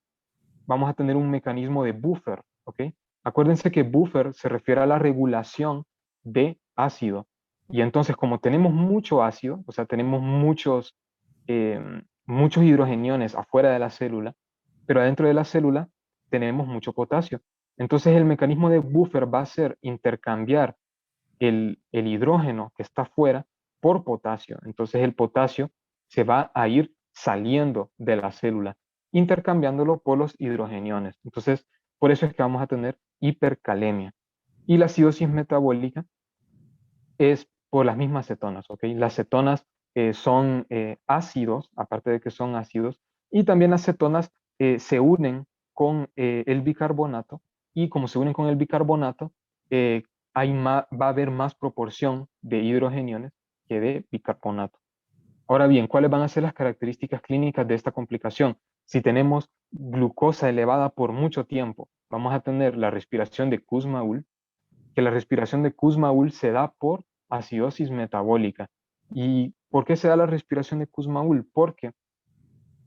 vamos a tener un mecanismo de buffer, ¿ok? Acuérdense que buffer se refiere a la regulación de ácido. Y entonces, como tenemos mucho ácido, o sea, tenemos muchos hidrogeniones afuera de la célula, pero adentro de la célula tenemos mucho potasio. Entonces, el mecanismo de buffer va a ser intercambiar el hidrógeno que está afuera por potasio. Entonces, el potasio se va a ir saliendo de la célula, intercambiándolo por los hidrogeniones. Entonces, por eso es que vamos a tener hipercalemia. Y la acidosis metabólica es por las mismas cetonas, ¿ok? Las cetonas son ácidos, aparte de que son ácidos, y también las cetonas se unen con el bicarbonato, y como se unen con el bicarbonato, va a haber más proporción de hidrogeniones que de bicarbonato. Ahora bien, ¿cuáles van a ser las características clínicas de esta complicación? Si tenemos glucosa elevada por mucho tiempo, vamos a tener la respiración de Kussmaul, que la respiración de Kussmaul se da por acidosis metabólica. ¿Y por qué se da la respiración de Kussmaul? Porque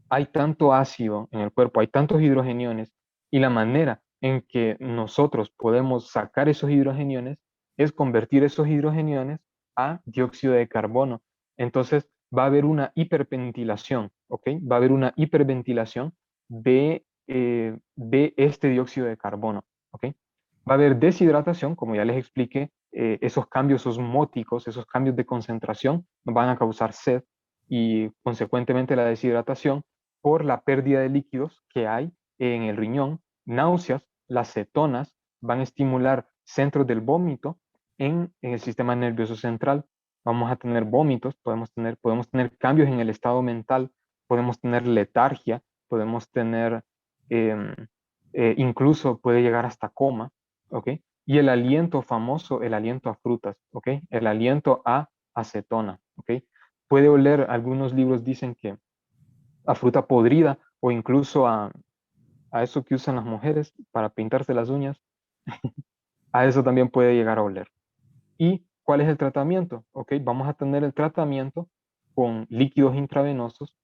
hay tanto ácido en el cuerpo, hay tantos hidrogeniones, y la manera en que nosotros podemos sacar esos hidrogeniones es convertir esos hidrogeniones a dióxido de carbono. Entonces va a haber una hiperventilación, ¿ok? Va a haber una hiperventilación de este dióxido de carbono, ¿ok? Va a haber deshidratación, como ya les expliqué, esos cambios osmóticos, esos cambios de concentración van a causar sed y consecuentemente la deshidratación por la pérdida de líquidos que hay en el riñón, náuseas, las cetonas van a estimular centros del vómito en el sistema nervioso central. Vamos a tener vómitos, podemos tener cambios en el estado mental, podemos tener letargia, podemos tener, eh, incluso puede llegar hasta coma, ¿ok? Y el aliento famoso, el aliento a frutas, ¿ok? El aliento a acetona, ¿ok? Puede oler, algunos libros dicen que a fruta podrida o incluso a eso que usan las mujeres para pintarse las uñas, a eso también puede llegar a oler. ¿Y cuál es el tratamiento? Ok, vamos a tener el tratamiento con líquidos intravenosos,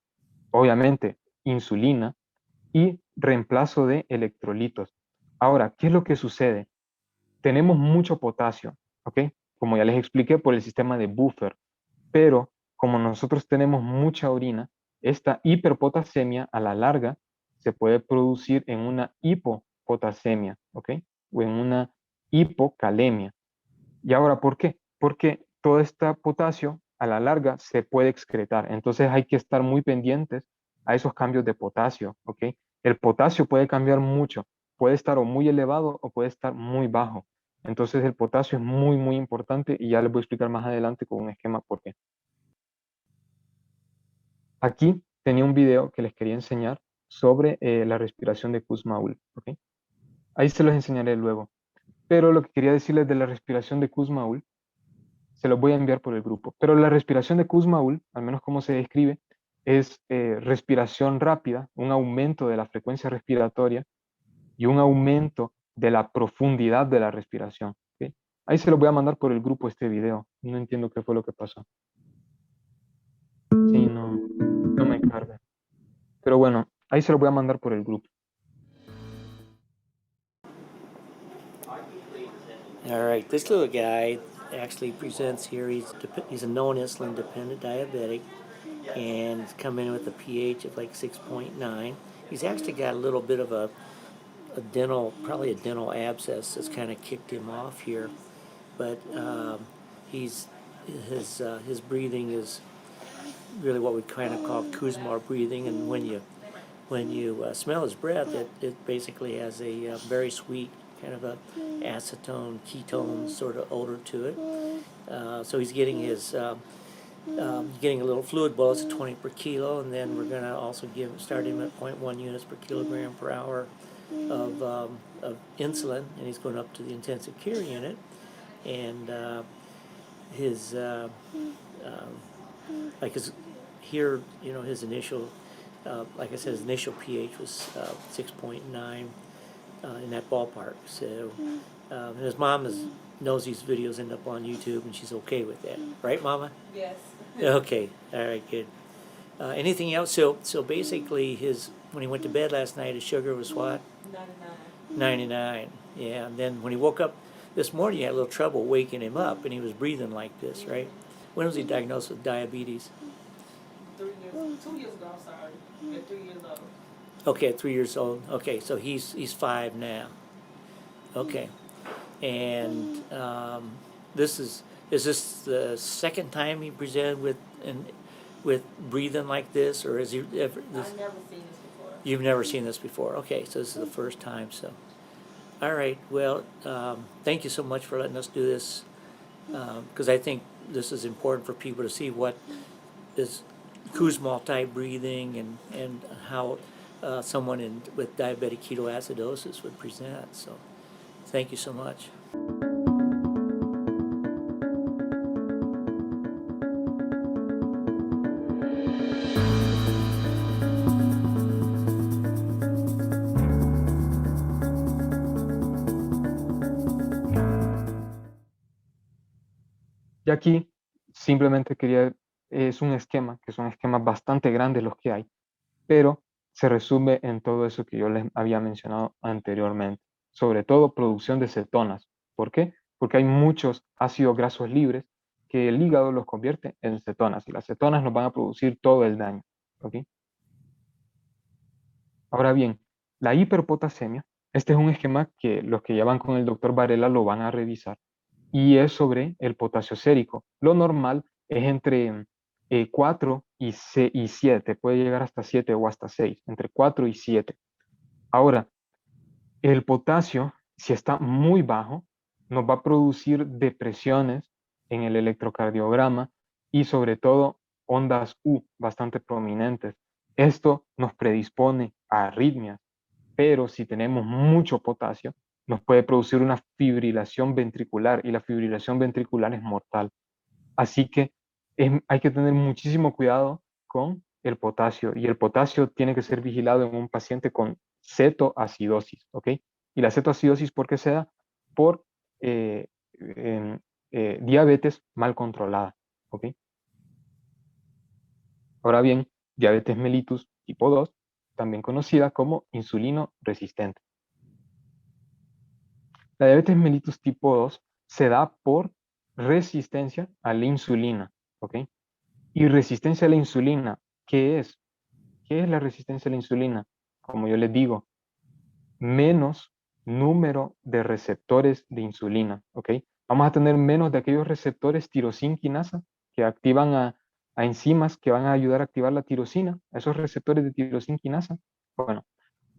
obviamente insulina y reemplazo de electrolitos. Ahora, ¿qué es lo que sucede? Tenemos mucho potasio, ¿ok? Como ya les expliqué por el sistema de buffer, pero como nosotros tenemos mucha orina, esta hiperpotasemia a la larga se puede producir en una hipopotasemia, ¿ok? O en una hipocalemia. ¿Y ahora por qué? Porque todo este potasio a la larga se puede excretar. Entonces hay que estar muy pendientes a esos cambios de potasio, ¿ok? El potasio puede cambiar mucho, puede estar o muy elevado o puede estar muy bajo. Entonces el potasio es muy, muy importante y ya les voy a explicar más adelante con un esquema por qué. Aquí tenía un video que les quería enseñar sobre la respiración de Kussmaul, ¿ok? Ahí se los enseñaré luego. Pero lo que quería decirles de la respiración de Kussmaul, se los voy a enviar por el grupo. Pero la respiración de Kussmaul, al menos como se describe, es respiración rápida, un aumento de la frecuencia respiratoria y un aumento de la profundidad de la respiración, ¿ok? Ahí se los voy a mandar por el grupo este video. No entiendo qué fue lo que pasó. Sí, no me carga. Pero bueno, ahí se los voy a mandar por el grupo. All right, this little guy actually presents here. He's a known insulin dependent diabetic, and he's come in with a pH of like 6.9. He's actually got a little bit of probably a dental abscess that's kind of kicked him off here, but he's his breathing is really what we kind of call Kuzma breathing, and when you smell his breath, it basically has a very sweet kind of a acetone ketone sort of odor to it. So he's getting getting a little fluid bolus at 20 per kilo, and then we're going to also start him at 0.1 units per kilogram per hour of insulin, and he's going up to the intensive care unit, and his like his here, his initial, like I said, his initial pH was 6.9 in that ballpark. So and his mom knows these videos end up on YouTube, and she's okay with that, right, Mama? Yes. Okay, all right, good. Anything else? So basically, when he went to bed last night, his sugar was what? 99. 99. Yeah, and then when he woke up this morning, he had a little trouble waking him up, and he was breathing like this, right? When was he diagnosed with diabetes? 2 years ago, I'm sorry. At 3 years old. Okay, at 3 years old. Okay, so he's 5 now. Okay, and is this the second time he presented with breathing like this, or is he ever? I've never seen this before. You've never seen this before. Okay, so this is the first time. So, all right. Well, thank you so much for letting us do this, because I think this is important for people to see what is Kussmaul type breathing and how someone with diabetic ketoacidosis would present. So, thank you so much. Y aquí simplemente es un esquema, que son esquemas bastante grandes los que hay, pero se resume en todo eso que yo les había mencionado anteriormente, sobre todo producción de cetonas. ¿Por qué? Porque hay muchos ácidos grasos libres que el hígado los convierte en cetonas, y las cetonas nos van a producir todo el daño. ¿Ok? Ahora bien, la hiperpotasemia, este es un esquema que los que ya van con el doctor Varela lo van a revisar, y es sobre el potasio sérico. Lo normal es entre 4 y 7, puede llegar hasta 7 o hasta 6, entre 4 y 7. Ahora, el potasio, si está muy bajo, nos va a producir depresiones en el electrocardiograma y sobre todo ondas U bastante prominentes. Esto nos predispone a arritmias, pero si tenemos mucho potasio, nos puede producir una fibrilación ventricular, y la fibrilación ventricular es mortal. Así que hay que tener muchísimo cuidado con el potasio, y el potasio tiene que ser vigilado en un paciente con cetoacidosis, ¿ok? Y la cetoacidosis, ¿por qué se da? Por eh, diabetes mal controlada, ¿ok? Ahora bien, diabetes mellitus tipo 2, también conocida como insulino resistente. La diabetes mellitus tipo 2 se da por resistencia a la insulina, ¿ok? Y resistencia a la insulina, ¿qué es? ¿Qué es la resistencia a la insulina? Como yo les digo, menos número de receptores de insulina, ¿ok? Vamos a tener menos de aquellos receptores tirosinquinasa que activan a enzimas que van a ayudar a activar la tirosina, esos receptores de tirosinquinasa. Bueno,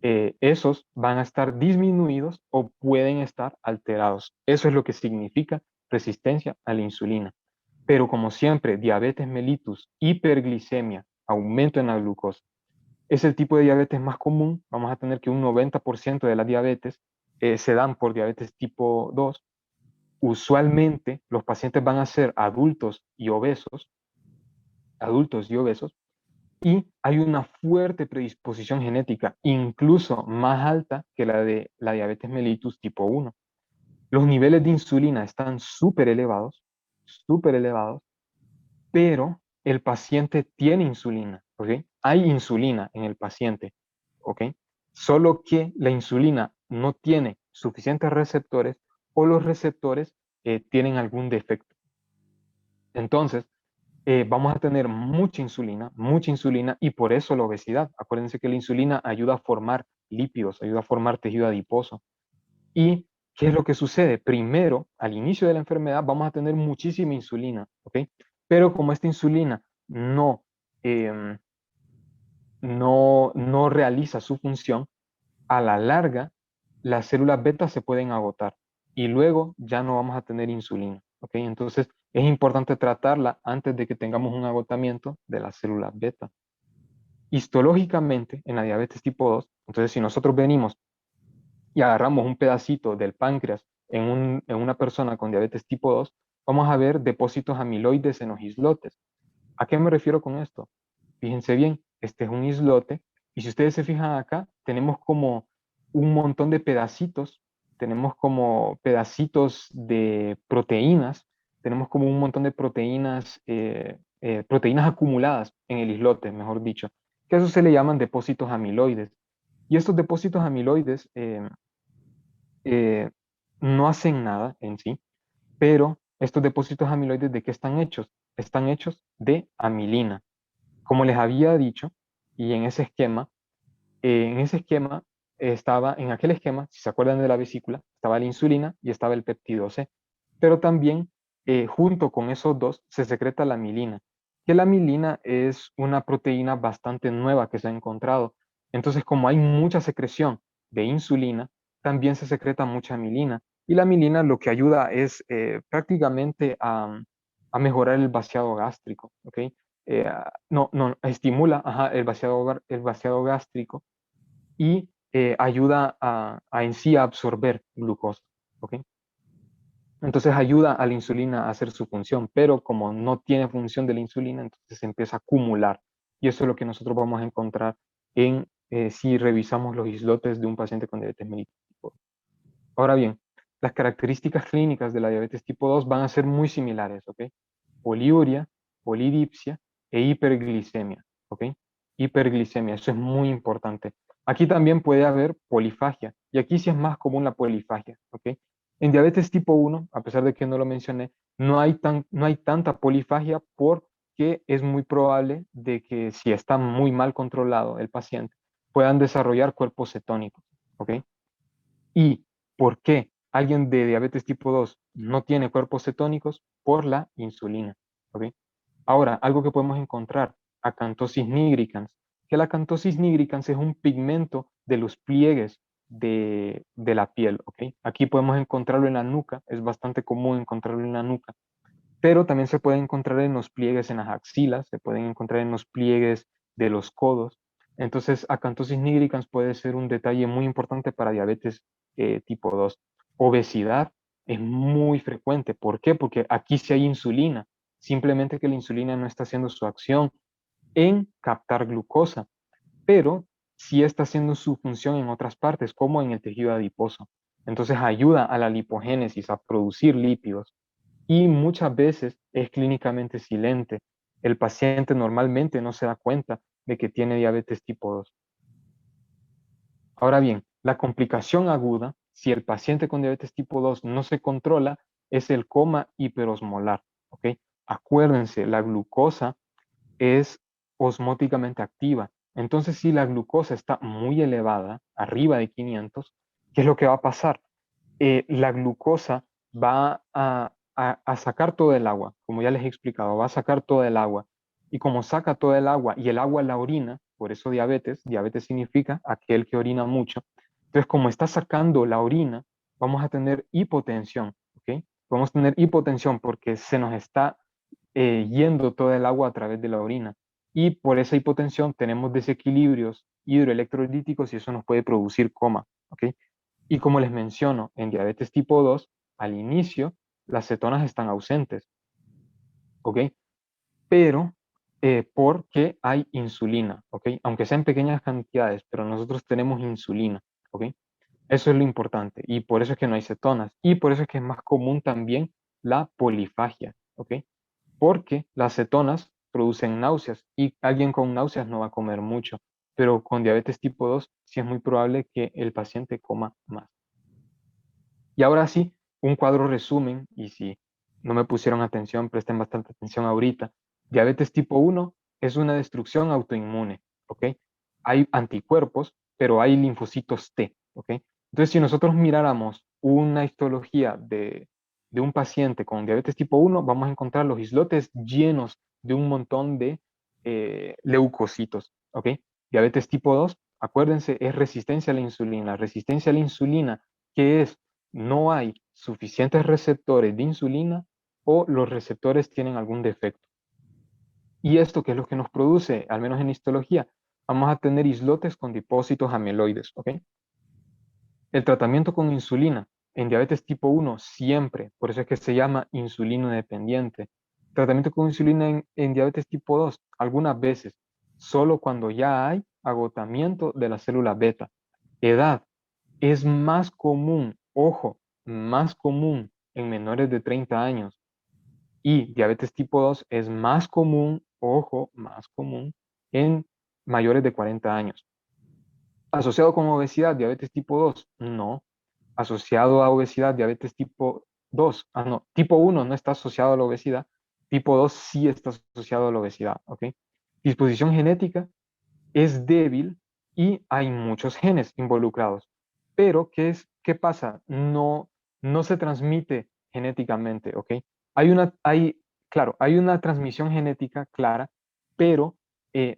esos van a estar disminuidos o pueden estar alterados. Eso es lo que significa resistencia a la insulina. Pero como siempre, diabetes mellitus, hiperglicemia, aumento en la glucosa, es el tipo de diabetes más común. Vamos a tener que un 90% de las diabetes se dan por diabetes tipo 2. Usualmente los pacientes van a ser adultos y obesos, y hay una fuerte predisposición genética, incluso más alta que la de la diabetes mellitus tipo 1. Los niveles de insulina están súper elevados, pero el paciente tiene insulina, ¿ok? Hay insulina en el paciente, ¿ok? Solo que la insulina no tiene suficientes receptores o los receptores tienen algún defecto. Entonces, vamos a tener mucha insulina y por eso la obesidad. Acuérdense que la insulina ayuda a formar lípidos, ayuda a formar tejido adiposo. ¿Y qué es lo que sucede? Primero, al inicio de la enfermedad, vamos a tener muchísima insulina, ¿ok? Pero como esta insulina em, no realiza su función, a la larga, las células beta se pueden agotar y luego ya no vamos a tener insulina, ¿ok? Entonces, es importante tratarla antes de que tengamos un agotamiento de las células beta. Histológicamente, en la diabetes tipo 2, entonces si nosotros venimos y agarramos un pedacito del páncreas en una persona con diabetes tipo 2, vamos a ver depósitos amiloides en los islotes. ¿A qué me refiero con esto? Fíjense bien, este es un islote y si ustedes se fijan acá, tenemos como un montón de pedacitos, tenemos como pedacitos de proteínas, tenemos como un montón de proteínas acumuladas en el islote, mejor dicho, que a eso se le llaman depósitos amiloides. Y estos depósitos amiloides eh, no hacen nada en sí, pero estos depósitos amiloides, ¿de qué están hechos? Están hechos de amilina. Como les había dicho, y en ese esquema en aquel esquema, si se acuerdan de la vesícula, estaba la insulina y estaba el péptido C. Pero también, junto con esos dos, se secreta la milina, que la milina es una proteína bastante nueva que se ha encontrado. Entonces, como hay mucha secreción de insulina, también se secreta mucha milina. Y la milina lo que ayuda es prácticamente a mejorar el vaciado gástrico, ¿ok? No, estimula el vaciado gástrico y ayuda en sí a absorber glucosa, ¿ok? Entonces ayuda a la insulina a hacer su función, pero como no tiene función de la insulina, entonces se empieza a acumular. Y eso es lo que nosotros vamos a encontrar si revisamos los islotes de un paciente con diabetes mellitus tipo 2. Ahora bien, las características clínicas de la diabetes tipo 2 van a ser muy similares, ¿ok? Poliuria, polidipsia e hiperglicemia, ¿ok? Hiperglicemia, eso es muy importante. Aquí también puede haber polifagia, y aquí sí es más común la polifagia, ¿ok? En diabetes tipo 1, a pesar de que no lo mencioné, no hay tanta polifagia porque es muy probable de que si está muy mal controlado el paciente, puedan desarrollar cuerpos cetónicos, ¿ok? ¿Y por qué alguien de diabetes tipo 2 no tiene cuerpos cetónicos? Por la insulina, ¿ok? Ahora, algo que podemos encontrar, acantosis nigricans, que la acantosis nigricans es un pigmento de los pliegues de la piel, ¿ok? Aquí podemos encontrarlo en la nuca, es bastante común encontrarlo en la nuca, pero también se puede encontrar en los pliegues en las axilas, se pueden encontrar en los pliegues de los codos. Entonces, acantosis nigricans puede ser un detalle muy importante para diabetes tipo 2. Obesidad es muy frecuente. ¿Por qué? Porque aquí sí hay insulina, simplemente que la insulina no está haciendo su acción en captar glucosa, pero sí está haciendo su función en otras partes, como en el tejido adiposo. Entonces ayuda a la lipogénesis, a producir lípidos y muchas veces es clínicamente silente. El paciente normalmente no se da cuenta de que tiene diabetes tipo 2. Ahora bien, la complicación aguda, si el paciente con diabetes tipo 2 no se controla, es el coma hiperosmolar. ¿Ok? Acuérdense, la glucosa es osmóticamente activa. Entonces, si la glucosa está muy elevada, arriba de 500, ¿qué es lo que va a pasar? La glucosa va a sacar todo el agua, como ya les he explicado, va a sacar todo el agua. Y como saca todo el agua y el agua la orina, por eso diabetes significa aquel que orina mucho. Entonces, como está sacando la orina, vamos a tener hipotensión, ¿ok? Vamos a tener hipotensión porque se nos está yendo todo el agua a través de la orina. Y por esa hipotensión tenemos desequilibrios hidroelectrolíticos y eso nos puede producir coma, ¿ok? Y como les menciono, en diabetes tipo 2, al inicio, las cetonas están ausentes, ¿ok? Pero porque hay insulina, ¿ok? Aunque sean pequeñas cantidades, pero nosotros tenemos insulina, ¿ok? Eso es lo importante y por eso es que no hay cetonas y por eso es que es más común también la polifagia, ¿ok? Porque las cetonas producen náuseas y alguien con náuseas no va a comer mucho, pero con diabetes tipo 2 sí es muy probable que el paciente coma más. Y ahora sí, un cuadro resumen, y si no me pusieron atención, presten bastante atención ahorita. Diabetes tipo 1 es una destrucción autoinmune, ¿ok? Hay anticuerpos, pero hay linfocitos T, ¿ok? Entonces, si nosotros miráramos una histología de un paciente con diabetes tipo 1, vamos a encontrar los islotes llenos de un montón de leucocitos, ¿ok? Diabetes tipo 2, acuérdense, es resistencia a la insulina. Resistencia a la insulina, ¿qué es? No hay suficientes receptores de insulina o los receptores tienen algún defecto. ¿Y esto qué es lo que nos produce? Al menos en histología, vamos a tener islotes con depósitos amiloides, ¿ok? El tratamiento con insulina en diabetes tipo 1 siempre, por eso es que se llama insulino dependiente. Tratamiento con insulina en diabetes tipo 2, algunas veces, solo cuando ya hay agotamiento de la célula beta. Edad es más común, ojo, más común en menores de 30 años. Y diabetes tipo 2 es más común, ojo, más común en mayores de 40 años. ¿Asociado con obesidad, diabetes tipo 2? No. Asociado a obesidad, diabetes tipo 2. Ah, no. Tipo 1 no está asociado a la obesidad. Tipo 2 sí está asociado a la obesidad. ¿Ok? Disposición genética es débil y hay muchos genes involucrados. Pero, ¿qué pasa? No se transmite genéticamente. ¿Ok? Claro, hay una transmisión genética clara, pero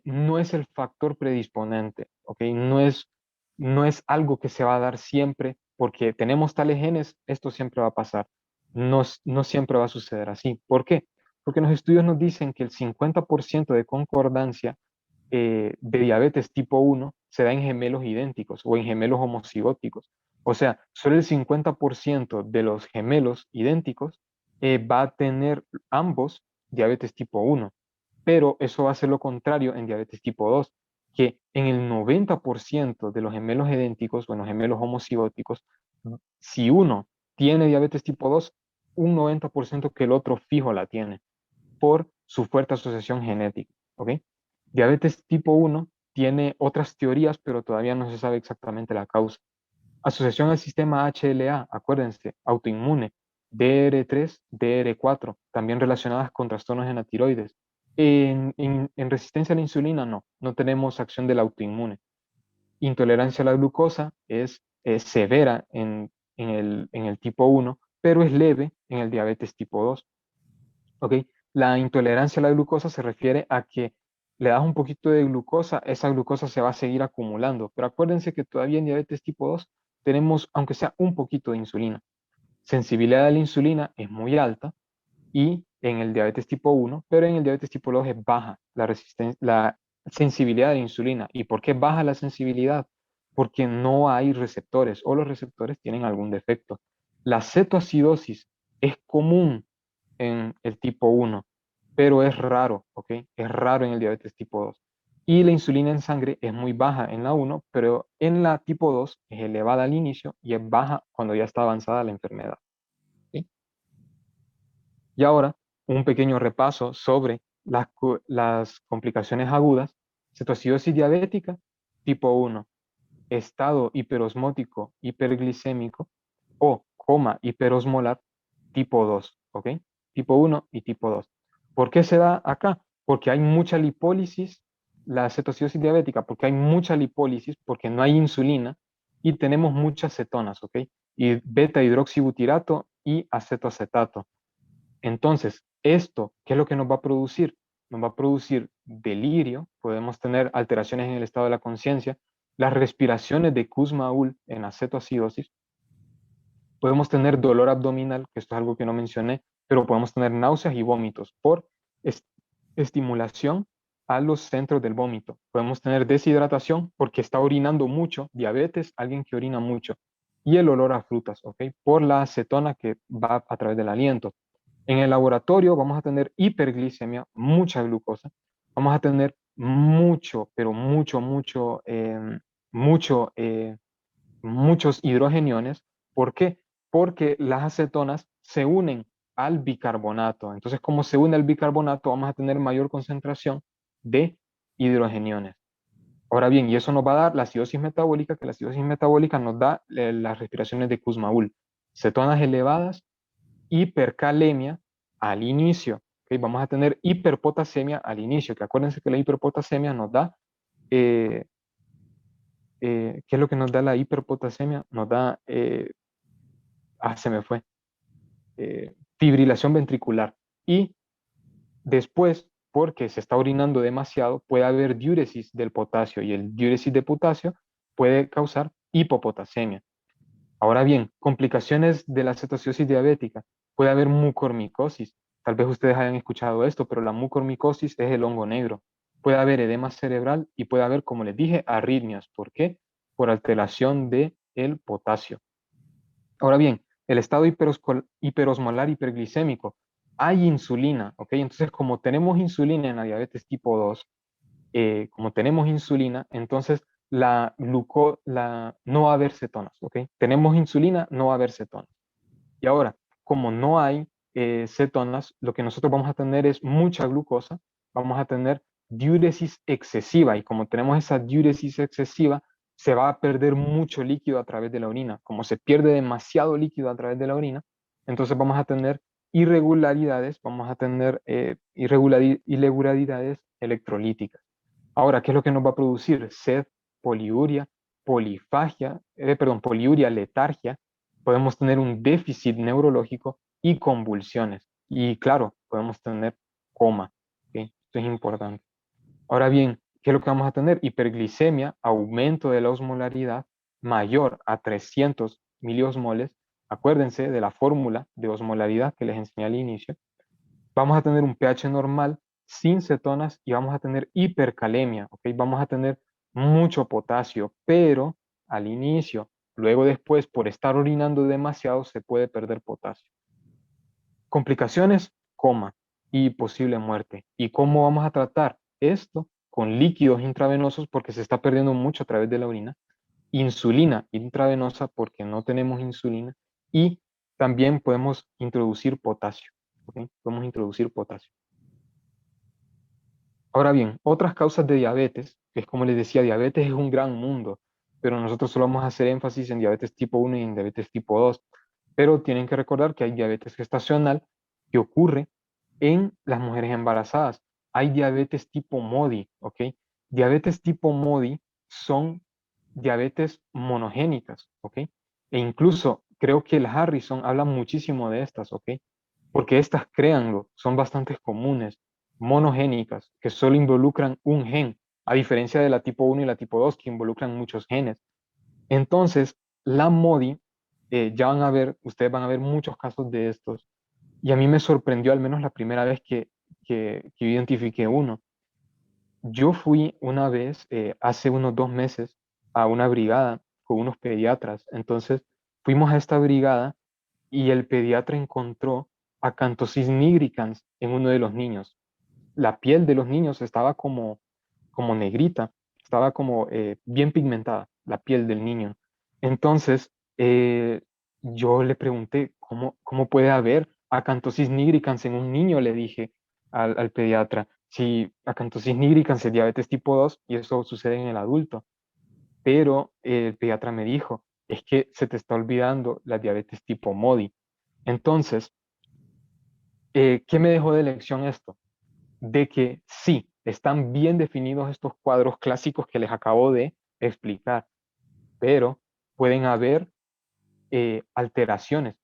no es el factor predisponente, ¿ok? No es algo que se va a dar siempre porque tenemos tales genes, esto siempre va a pasar. No siempre va a suceder así. ¿Por qué? Porque los estudios nos dicen que el 50% de concordancia de diabetes tipo 1 se da en gemelos idénticos o en gemelos homocigóticos. O sea, solo el 50% de los gemelos idénticos va a tener ambos diabetes tipo 1, pero eso va a ser lo contrario en diabetes tipo 2, que en el 90% de los gemelos idénticos o en los gemelos homocigóticos, si uno tiene diabetes tipo 2, un 90% que el otro fijo la tiene por su fuerte asociación genética, ¿ok? Diabetes tipo 1 tiene otras teorías, pero todavía no se sabe exactamente la causa. Asociación al sistema HLA, acuérdense, autoinmune, DR3, DR4, también relacionadas con trastornos en la tiroides. En resistencia a la insulina, no tenemos acción del autoinmune. Intolerancia a la glucosa es severa en el tipo 1, pero es leve en el diabetes tipo 2. ¿Ok? La intolerancia a la glucosa se refiere a que le das un poquito de glucosa, esa glucosa se va a seguir acumulando. Pero acuérdense que todavía en diabetes tipo 2 tenemos, aunque sea un poquito de insulina. Sensibilidad a la insulina es muy alta y en el diabetes tipo 1, pero en el diabetes tipo 2 es baja la sensibilidad a la insulina. ¿Y por qué baja la sensibilidad? Porque no hay receptores o los receptores tienen algún defecto. La cetoacidosis es común en el tipo 1, pero es raro, ¿ok? Es raro en el diabetes tipo 2. Y la insulina en sangre es muy baja en la 1, pero en la tipo 2 es elevada al inicio y es baja cuando ya está avanzada la enfermedad. ¿Sí? Y ahora, un pequeño repaso sobre las complicaciones agudas. Cetoacidosis diabética, tipo 1, estado hiperosmótico hiperglicémico o coma hiperosmolar, tipo 2, ¿ok? Tipo 1 y tipo 2. ¿Por qué se da acá? Porque hay mucha lipólisis, la cetoacidosis diabética, porque hay mucha lipólisis, porque no hay insulina y tenemos muchas cetonas, ¿ok? Y beta hidroxibutirato y acetoacetato. Entonces, esto, ¿qué es lo que nos va a producir? Nos va a producir delirio, podemos tener alteraciones en el estado de la conciencia, las respiraciones de Kussmaul en acetoacidosis, podemos tener dolor abdominal, que esto es algo que no mencioné, pero podemos tener náuseas y vómitos por estimulación a los centros del vómito. Podemos tener deshidratación porque está orinando mucho, diabetes, alguien que orina mucho, y el olor a frutas, ¿ok? Por la acetona que va a través del aliento. En el laboratorio vamos a tener hiperglicemia, mucha glucosa, vamos a tener mucho, pero mucho, muchos hidrogeniones. ¿Por qué? Porque las acetonas se unen al bicarbonato. Entonces, como se une al bicarbonato, vamos a tener mayor concentración de hidrogeniones. Ahora bien, y eso nos va a dar la acidosis metabólica, que la acidosis metabólica nos da las respiraciones de Kussmaul. cetonas elevadas, hipercalemia al inicio. ¿Okay? Vamos a tener hiperpotasemia al inicio, que acuérdense que la hiperpotasemia nos da, ¿qué es lo que nos da la hiperpotasemia? Nos da, se me fue, fibrilación ventricular. Y después, porque se está orinando demasiado, puede haber diuresis del potasio y el diuresis de potasio puede causar hipopotasemia. Ahora bien, complicaciones de la cetoacidosis diabética. Puede haber mucormicosis. Tal vez ustedes hayan escuchado esto, pero la mucormicosis es el hongo negro. Puede haber edema cerebral y puede haber, como les dije, arritmias. ¿Por qué? Por alteración del potasio. Ahora bien, el estado hiperosmolar hiperglicémico. Hay insulina, ¿ok? Entonces, como tenemos insulina en la diabetes tipo 2, como tenemos insulina, entonces no va a haber cetonas, ¿ok? Tenemos insulina, no va a haber cetonas. Y ahora, como no hay cetonas, lo que nosotros vamos a tener es mucha glucosa, vamos a tener diuresis excesiva, y como tenemos esa diuresis excesiva, se va a perder mucho líquido a través de la orina. Como se pierde demasiado líquido a través de la orina, entonces vamos a tener irregularidades, vamos a tener irregularidades electrolíticas. Ahora, ¿qué es lo que nos va a producir? Sed, poliuria, poliuria, letargia. Podemos tener un déficit neurológico y convulsiones. Y claro, podemos tener coma. ¿Okay? Esto es importante. Ahora bien, ¿qué es lo que vamos a tener? Hiperglicemia, aumento de la osmolaridad mayor a 300 miliosmoles. Acuérdense de la fórmula de osmolaridad que les enseñé al inicio. Vamos a tener un pH normal sin cetonas y vamos a tener hipercalemia, ¿ok? Vamos a tener mucho potasio, pero al inicio, luego después, por estar orinando demasiado, se puede perder potasio. Complicaciones, coma y posible muerte. ¿Y cómo vamos a tratar esto? Con líquidos intravenosos porque se está perdiendo mucho a través de la orina, insulina intravenosa porque no tenemos insulina y también podemos introducir potasio, ¿ok? Podemos introducir potasio. Ahora bien, otras causas de diabetes, que es como les decía, diabetes es un gran mundo, pero nosotros solo vamos a hacer énfasis en diabetes tipo 1 y en diabetes tipo 2. Pero tienen que recordar que hay diabetes gestacional que ocurre en las mujeres embarazadas. Hay diabetes tipo MODI, ¿ok? Diabetes tipo MODI son diabetes monogénicas, ¿ok? E incluso creo que el Harrison habla muchísimo de estas, ¿ok? Porque estas, créanlo, son bastante comunes, monogénicas, que solo involucran un gen, a diferencia de la tipo 1 y la tipo 2, que involucran muchos genes. Entonces, la MODI, ya van a ver, ustedes van a ver muchos casos de estos, y a mí me sorprendió al menos la primera vez que identifiqué uno. Yo fui una vez, hace unos 2 meses, a una brigada con unos pediatras. Entonces, fuimos a esta brigada y el pediatra encontró Acanthosis nigricans en uno de los niños. La piel de los niños estaba como negrita, estaba como bien pigmentada, la piel del niño. Entonces, yo le pregunté, ¿cómo puede haber Acanthosis nigricans en un niño? Le dije al pediatra, si Acanthosis nigricans es diabetes tipo 2 y eso sucede en el adulto. Pero el pediatra me dijo, es que se te está olvidando la diabetes tipo MODI. Entonces, ¿qué me dejó de lección esto? De que sí, están bien definidos estos cuadros clásicos que les acabo de explicar, pero pueden haber alteraciones.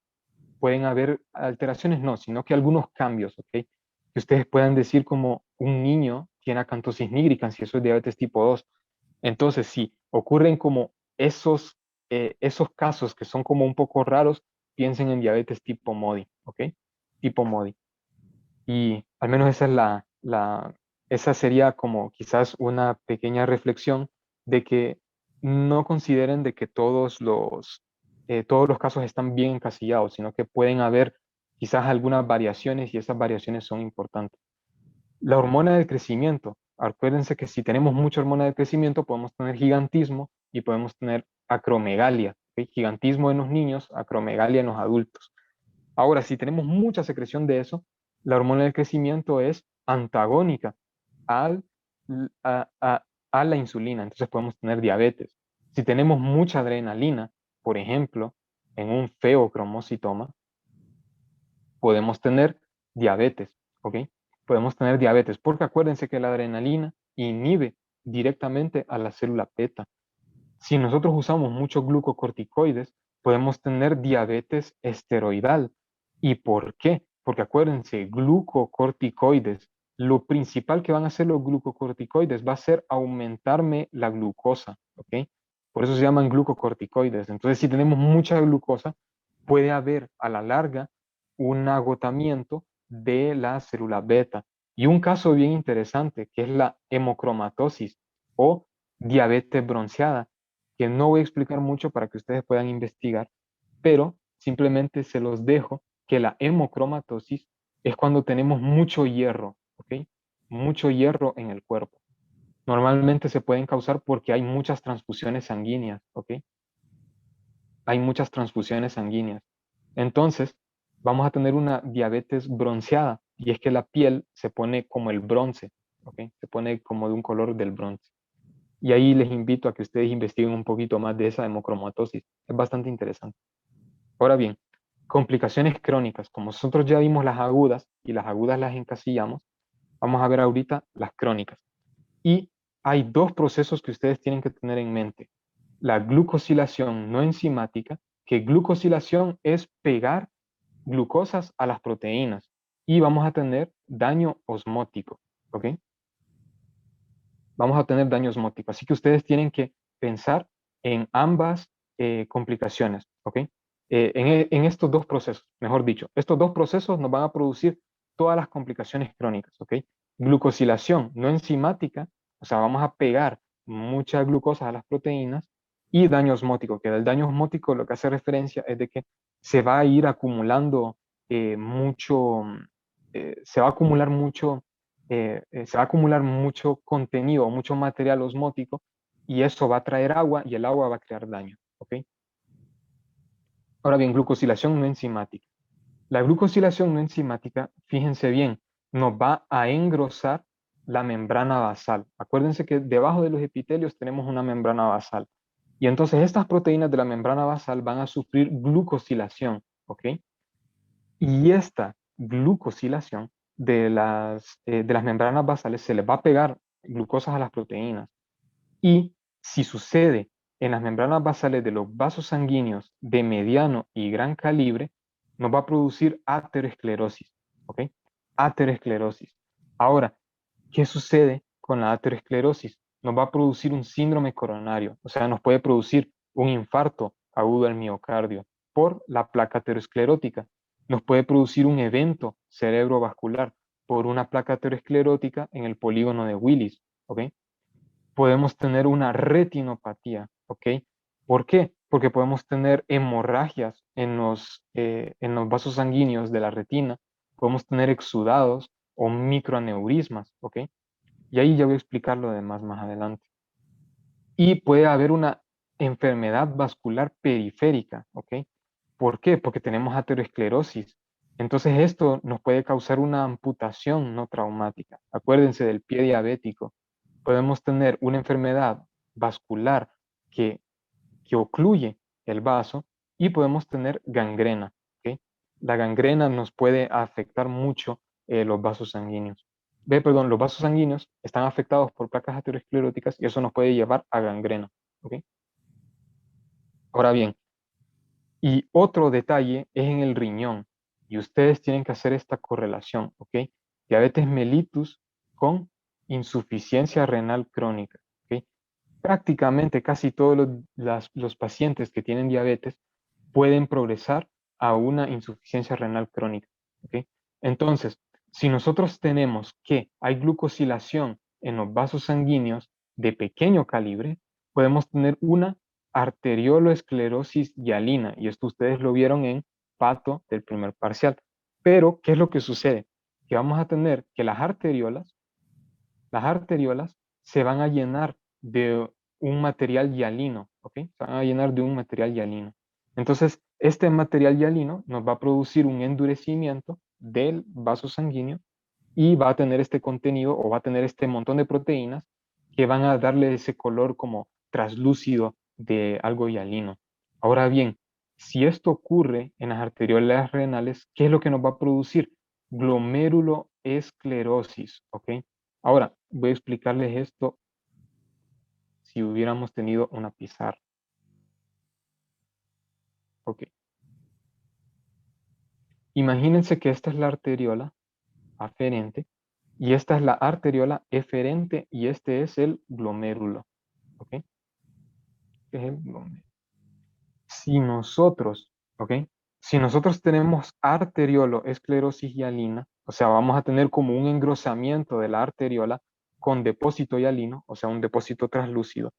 Pueden haber alteraciones, no, sino que algunos cambios, ¿ok? Que ustedes puedan decir como un niño tiene acantosis nigricans si eso es diabetes tipo 2. Entonces, si ocurren como esos casos que son como un poco raros, piensen en diabetes tipo MODI, ¿ok? Tipo MODI. Y al menos esa sería como quizás una pequeña reflexión de que no consideren de que todos los casos están bien encasillados, sino que pueden haber quizás algunas variaciones y esas variaciones son importantes. La hormona del crecimiento. Acuérdense que si tenemos mucha hormona del crecimiento podemos tener gigantismo y podemos tener acromegalia. ¿Ok? Gigantismo en los niños, acromegalia en los adultos. Ahora, si tenemos mucha secreción de eso, la hormona del crecimiento es antagónica al, a la insulina, entonces podemos tener diabetes. Si tenemos mucha adrenalina, por ejemplo, en un feo cromocitoma, podemos tener diabetes, ¿ok? Podemos tener diabetes, porque acuérdense que la adrenalina inhibe directamente a la célula beta. Si nosotros usamos muchos glucocorticoides, podemos tener diabetes esteroidal. ¿Y por qué? Porque acuérdense, glucocorticoides, lo principal que van a hacer los glucocorticoides va a ser aumentarme la glucosa, ¿ok? Por eso se llaman glucocorticoides. Entonces, si tenemos mucha glucosa, puede haber a la larga un agotamiento de la célula beta. Y un caso bien interesante, que es la hemocromatosis o diabetes bronceada, que no voy a explicar mucho para que ustedes puedan investigar, pero simplemente se los dejo que la hemocromatosis es cuando tenemos mucho hierro, ¿ok? Mucho hierro en el cuerpo. Normalmente se pueden causar porque hay muchas transfusiones sanguíneas, ¿ok? Hay muchas transfusiones sanguíneas. Entonces, vamos a tener una diabetes bronceada y es que la piel se pone como el bronce, ¿ok? Se pone como de un color del bronce. Y ahí les invito a que ustedes investiguen un poquito más de esa hemocromatosis. Es bastante interesante. Ahora bien, complicaciones crónicas. Como nosotros ya vimos las agudas y las agudas las encasillamos, vamos a ver ahorita las crónicas. Y hay dos procesos que ustedes tienen que tener en mente. La glucosilación no enzimática, que glucosilación es pegar glucosas a las proteínas. Y vamos a tener daño osmótico, ¿ok? Vamos a tener daño osmótico. Así que ustedes tienen que pensar en ambas complicaciones, ¿ok? En estos dos procesos, mejor dicho, estos dos procesos nos van a producir todas las complicaciones crónicas, ¿ok? Glucosilación no enzimática, o sea, vamos a pegar mucha glucosa a las proteínas, y daño osmótico, que el daño osmótico lo que hace referencia es de que se va a ir acumulando mucho, se va a acumular mucho se va a acumular mucho contenido, mucho material osmótico, y eso va a traer agua y el agua va a crear daño, ¿ok? Ahora bien, glucosilación no enzimática. La glucosilación no enzimática, fíjense bien, nos va a engrosar la membrana basal. Acuérdense que debajo de los epitelios tenemos una membrana basal. Y entonces estas proteínas de la membrana basal van a sufrir glucosilación, ¿ok? Y esta glucosilación de las membranas basales se les va a pegar glucosas a las proteínas. Y si sucede en las membranas basales de los vasos sanguíneos de mediano y gran calibre, nos va a producir aterosclerosis, ¿ok? Aterosclerosis. Ahora, ¿qué sucede con la aterosclerosis? Nos va a producir un síndrome coronario, o sea, nos puede producir un infarto agudo al miocardio por la placa aterosclerótica. Nos puede producir un evento cerebrovascular por una placa aterosclerótica en el polígono de Willis, ¿ok? Podemos tener una retinopatía, ¿ok? ¿Por qué? Porque podemos tener hemorragias en los vasos sanguíneos de la retina, podemos tener exudados o microaneurismas, ¿ok? Y ahí ya voy a explicar lo demás más adelante. Y puede haber una enfermedad vascular periférica, ¿ok? ¿Por qué? Porque tenemos aterosclerosis. Entonces esto nos puede causar una amputación no traumática. Acuérdense del pie diabético. Podemos tener una enfermedad vascular que, que ocluye el vaso y podemos tener gangrena, ¿ok? La gangrena nos puede afectar mucho los vasos sanguíneos. Perdón, los vasos sanguíneos están afectados por placas ateroscleróticas y eso nos puede llevar a gangrena, ¿ok? Ahora bien, y otro detalle es en el riñón. Y ustedes tienen que hacer esta correlación, ¿ok? Diabetes mellitus con insuficiencia renal crónica, ¿ok? Prácticamente casi todos los pacientes que tienen diabetes pueden progresar a una insuficiencia renal crónica, ¿ok? Entonces, si nosotros tenemos que hay glucosilación en los vasos sanguíneos de pequeño calibre, podemos tener una arterioloesclerosis hialina, y esto ustedes lo vieron en Pato del primer parcial. Pero, ¿qué es lo que sucede? Que vamos a tener que las arteriolas se van a llenar de un material hialino, ¿ok? Se van a llenar de un material hialino. Entonces, este material hialino nos va a producir un endurecimiento del vaso sanguíneo y va a tener este contenido o va a tener este montón de proteínas que van a darle ese color como traslúcido de algo hialino. Ahora bien, Si esto ocurre en las arteriolas renales, ¿qué es lo que nos va a producir? Glomeruloesclerosis, ¿ok? Ahora, voy a explicarles esto si hubiéramos tenido una pizarra. Ok. Imagínense que esta es la arteriola aferente y esta es la arteriola eferente y este es el glomérulo, ¿ok? Este es el glomérulo. Si nosotros, ¿ok? Si nosotros tenemos arterioloesclerosis hialina, o sea, vamos a tener como un engrosamiento de la arteriola con depósito hialino, o sea, un depósito translúcido,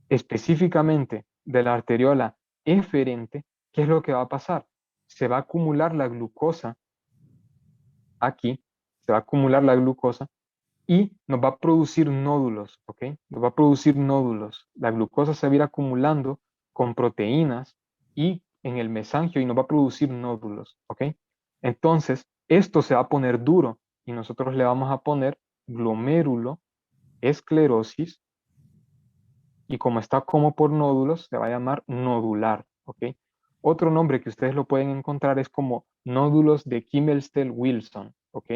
específicamente de la arteriola eferente, ¿qué es lo que va a pasar? Se va a acumular la glucosa aquí, se va a acumular la glucosa y nos va a producir nódulos, ¿ok? Nos va a producir nódulos. La glucosa se va a ir acumulando con proteínas y en el mesangio y nos va a producir nódulos, ¿ok? Entonces, esto se va a poner duro y nosotros le vamos a poner glomérulo, esclerosis, y como está como por nódulos, se va a llamar nodular, ¿ok? Otro nombre que ustedes lo pueden encontrar es como nódulos de Kimmelstel-Wilson, ¿ok?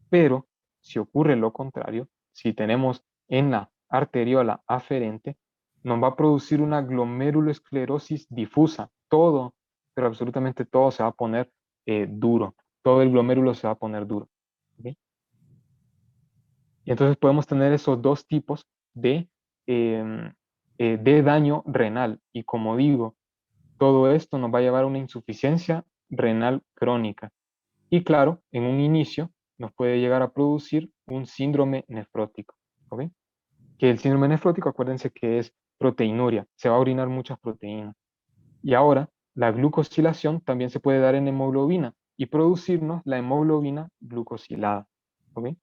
Pero si ocurre lo contrario, si tenemos en la arteriola aferente, nos va a producir una glomerulosclerosis difusa. Todo, pero absolutamente todo se va a poner duro. Todo el glomérulo se va a poner duro. ¿Ok? Y entonces podemos tener esos dos tipos em, de daño renal. Y como digo, todo esto nos va a llevar a una insuficiencia renal crónica. Y claro, en un inicio nos puede llegar a producir un síndrome nefrótico. ¿Ok? Que el síndrome nefrótico, acuérdense que es proteinuria, se va a orinar muchas proteínas. Y ahora, la glucosilación también se puede dar en hemoglobina y producirnos la hemoglobina glucosilada. ¿Ok?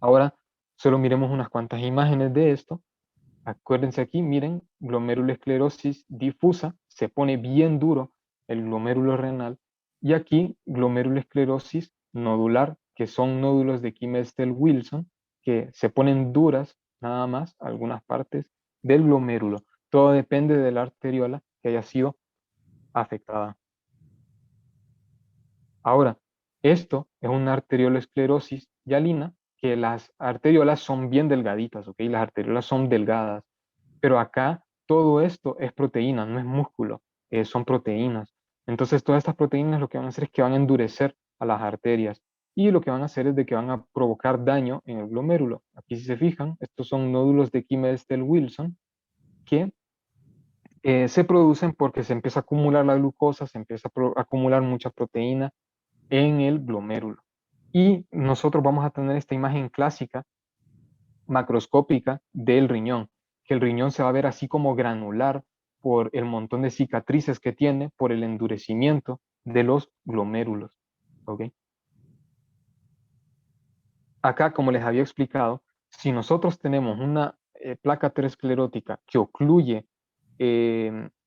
Ahora, solo miremos unas cuantas imágenes de esto. Acuérdense aquí, miren, glomerulosclerosis difusa, se pone bien duro el glomérulo renal. Y aquí, glomerulosclerosis nodular, que son nódulos de Kimmelstel-Wilson, que se ponen duras nada más algunas partes del glomérulo. Todo depende de la arteriola que haya sido afectada. Ahora, esto es una arteriolosclerosis hialina, que las arteriolas son bien delgaditas, ¿ok? Las arteriolas son delgadas, pero acá todo esto es proteína, no es músculo, son proteínas. Entonces todas estas proteínas lo que van a hacer es que van a endurecer a las arterias y lo que van a hacer es de que van a provocar daño en el glomérulo. Aquí si se fijan, estos son nódulos de Kimmelstel-Wilson que se producen porque se empieza a acumular la glucosa, se empieza a acumular mucha proteína en el glomérulo. Y nosotros vamos a tener esta imagen clásica, macroscópica del riñón, que el riñón se va a ver así como granular por el montón de cicatrices que tiene, por el endurecimiento de los glomérulos. ¿Ok? Acá, como les había explicado, si nosotros tenemos una placa aterosclerótica que ocluye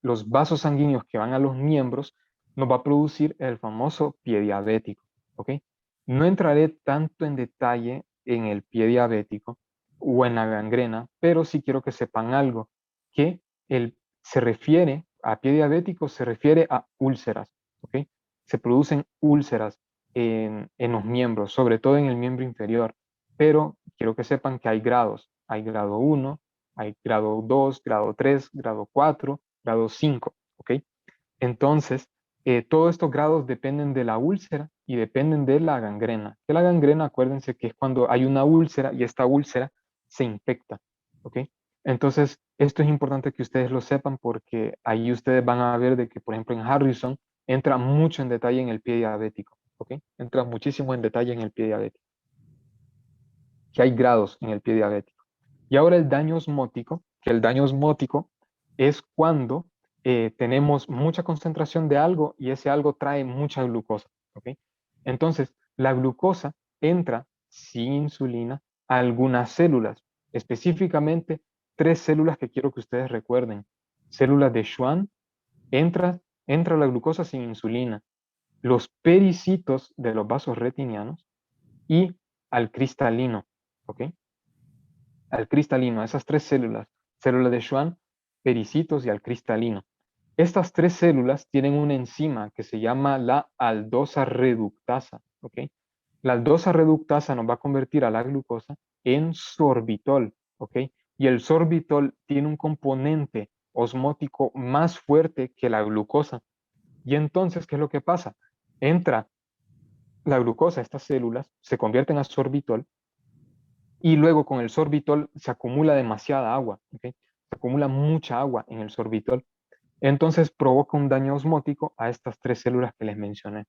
los vasos sanguíneos que van a los miembros, nos va a producir el famoso pie diabético. ¿Ok? No entraré tanto en detalle en el pie diabético o en la gangrena, pero sí quiero que sepan algo, que se refiere a pie diabético, se refiere a úlceras. ¿Ok? Se producen úlceras en los miembros, sobre todo en el miembro inferior, pero quiero que sepan que hay grados. Hay grado 1, hay grado 2, grado 3, grado 4, grado 5, ¿ok? Entonces, todos estos grados dependen de la úlcera y dependen de la gangrena. Que la gangrena, acuérdense que es cuando hay una úlcera y esta úlcera se infecta, ¿ok? Entonces, esto es importante que ustedes lo sepan porque ahí ustedes van a ver de que, por ejemplo, en Harrison entra mucho en detalle en el pie diabético, ¿ok? Entra muchísimo en detalle en el pie diabético, que hay grados en el pie diabético. Y ahora el daño osmótico, que el daño osmótico es cuando tenemos mucha concentración de algo y ese algo trae mucha glucosa. ¿Ok? Entonces, la glucosa entra sin insulina a algunas células, específicamente 3 células que quiero que ustedes recuerden. Células de Schwann, entra la glucosa sin insulina, los pericitos de los vasos retinianos y al cristalino. ¿Ok? Al cristalino, esas 3 células, células de Schwann, pericitos y al cristalino. Estas tres células tienen una enzima que se llama la aldosa reductasa, ¿ok? La aldosa reductasa nos va a convertir a la glucosa en sorbitol, ¿ok? Y el sorbitol tiene un componente osmótico más fuerte que la glucosa. Y entonces, ¿qué es lo que pasa? Entra la glucosa, estas células se convierten a sorbitol y luego con el sorbitol se acumula demasiada agua, ¿ok? Se acumula mucha agua en el sorbitol. Entonces provoca un daño osmótico a estas tres células que les mencioné.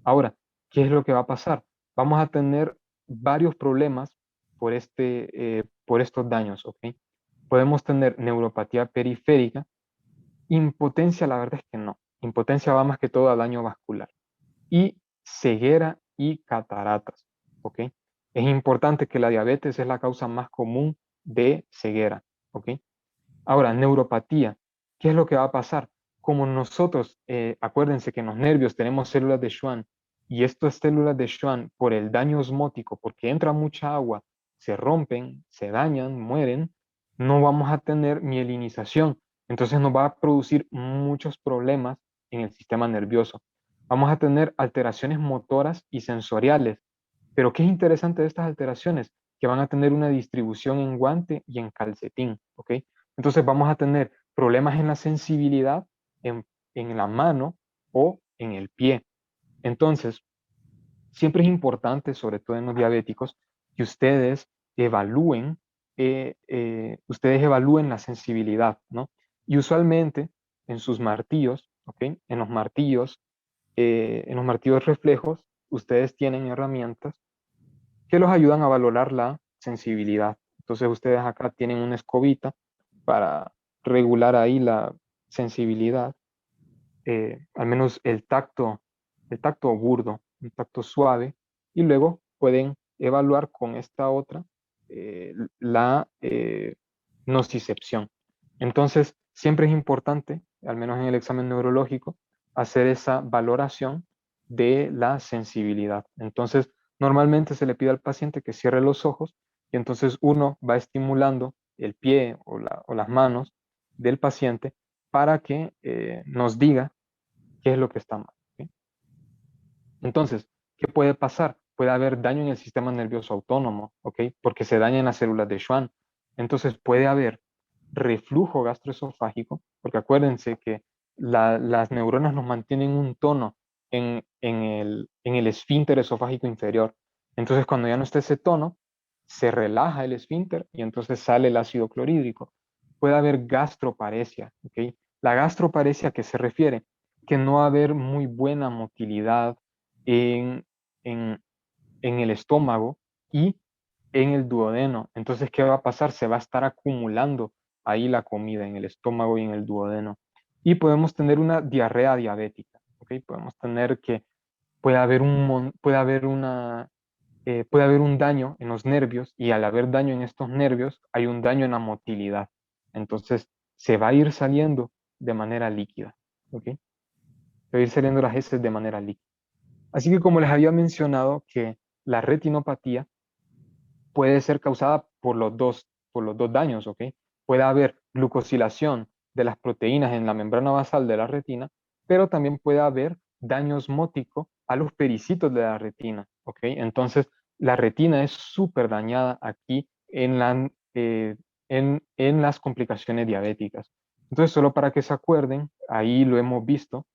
Ahora, ¿qué es lo que va a pasar? Vamos a tener varios problemas por estos daños, ¿ok? Podemos tener neuropatía periférica, impotencia, la verdad es que no. Impotencia va más que todo a daño vascular. Y ceguera y cataratas, ¿ok? Es importante que la diabetes es la causa más común de ceguera, ¿ok? Ahora, neuropatía, ¿qué es lo que va a pasar? Como nosotros, acuérdense que en los nervios tenemos células de Schwann y estas células de Schwann, por el daño osmótico, porque entra mucha agua, se rompen, se dañan, mueren, no vamos a tener mielinización. Entonces nos va a producir muchos problemas en el sistema nervioso. Vamos a tener alteraciones motoras y sensoriales. Pero ¿qué es interesante de estas alteraciones? Que van a tener una distribución en guante y en calcetín, ¿ok? Entonces vamos a tener problemas en la sensibilidad, en la mano o en el pie. Entonces, siempre es importante, sobre todo en los diabéticos, que ustedes evalúen la sensibilidad, ¿no? Y usualmente en sus martillos, ¿ok? En los martillos reflejos, ustedes tienen herramientas que los ayudan a valorar la sensibilidad. Entonces ustedes acá tienen una escobita para regular ahí la sensibilidad, al menos el tacto burdo, un tacto suave, y luego pueden evaluar con esta otra la nocicepción. Entonces, siempre es importante, al menos en el examen neurológico, hacer esa valoración de la sensibilidad. Entonces, normalmente se le pide al paciente que cierre los ojos y entonces uno va estimulando el pie o las manos del paciente para que nos diga qué es lo que está mal. ¿Sí? Entonces, ¿qué puede pasar? Puede haber daño en el sistema nervioso autónomo, ¿ok? Porque se dañan las células de Schwann. Entonces, puede haber reflujo gastroesofágico, porque acuérdense que las neuronas nos mantienen un tono en el esfínter esofágico inferior. Entonces, cuando ya no está ese tono, se relaja el esfínter y entonces sale el ácido clorhídrico. Puede haber gastroparesia, ¿ok? La gastroparesia, ¿a qué se refiere? Que no va a haber muy buena motilidad en, en, en el estómago y en el duodeno. Entonces, ¿qué va a pasar? Se va a estar acumulando ahí la comida en el estómago y en el duodeno. Y podemos tener una diarrea diabética, ¿ok? Podemos tener que puede haber un daño en los nervios y al haber daño en estos nervios hay un daño en la motilidad. Entonces, se va a ir saliendo de manera líquida, ¿ok? Se va a ir saliendo las heces de manera líquida. Así que como les había mencionado que la retinopatía puede ser causada por los dos daños, ¿ok? Puede haber glucosilación de las proteínas en la membrana basal de la retina, pero también puede haber daño osmótico a los pericitos de la retina, ¿ok? Entonces, la retina es súper dañada aquí en las complicaciones diabéticas. Entonces, solo para que se acuerden, ahí lo hemos visto,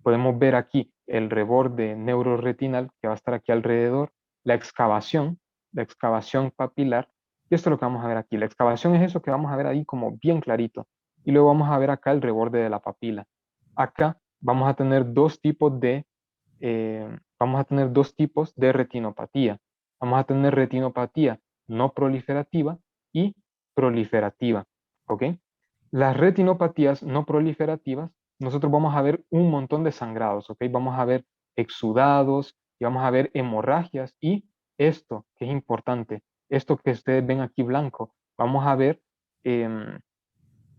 podemos ver aquí el reborde neuroretinal que va a estar aquí alrededor, la excavación papilar, y esto es lo que vamos a ver aquí. La excavación es eso que vamos a ver ahí como bien clarito, y luego vamos a ver acá el reborde de la papila. Acá vamos a tener dos tipos de retinopatía. Vamos a tener retinopatía no proliferativa y proliferativa, ¿ok? Las retinopatías no proliferativas, nosotros vamos a ver un montón de sangrados, ¿ok? Vamos a ver exudados y vamos a ver hemorragias y esto, que es importante, esto que ustedes ven aquí blanco, vamos a ver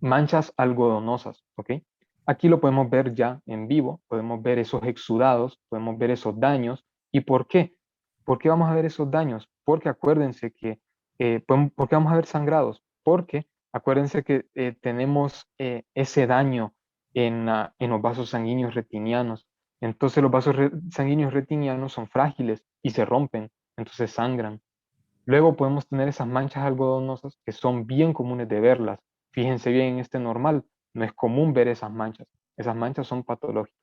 manchas algodonosas, ¿ok? Aquí lo podemos ver ya en vivo, podemos ver esos exudados, podemos ver esos daños. ¿Y por qué? ¿Por qué vamos a ver esos daños? Porque acuérdense que, ¿por qué vamos a ver sangrados? Porque acuérdense que tenemos ese daño en los vasos sanguíneos retinianos. Entonces los vasos sanguíneos retinianos son frágiles y se rompen, entonces sangran. Luego podemos tener esas manchas algodonosas que son bien comunes de verlas. Fíjense bien en este normal, no es común ver esas manchas son patológicas.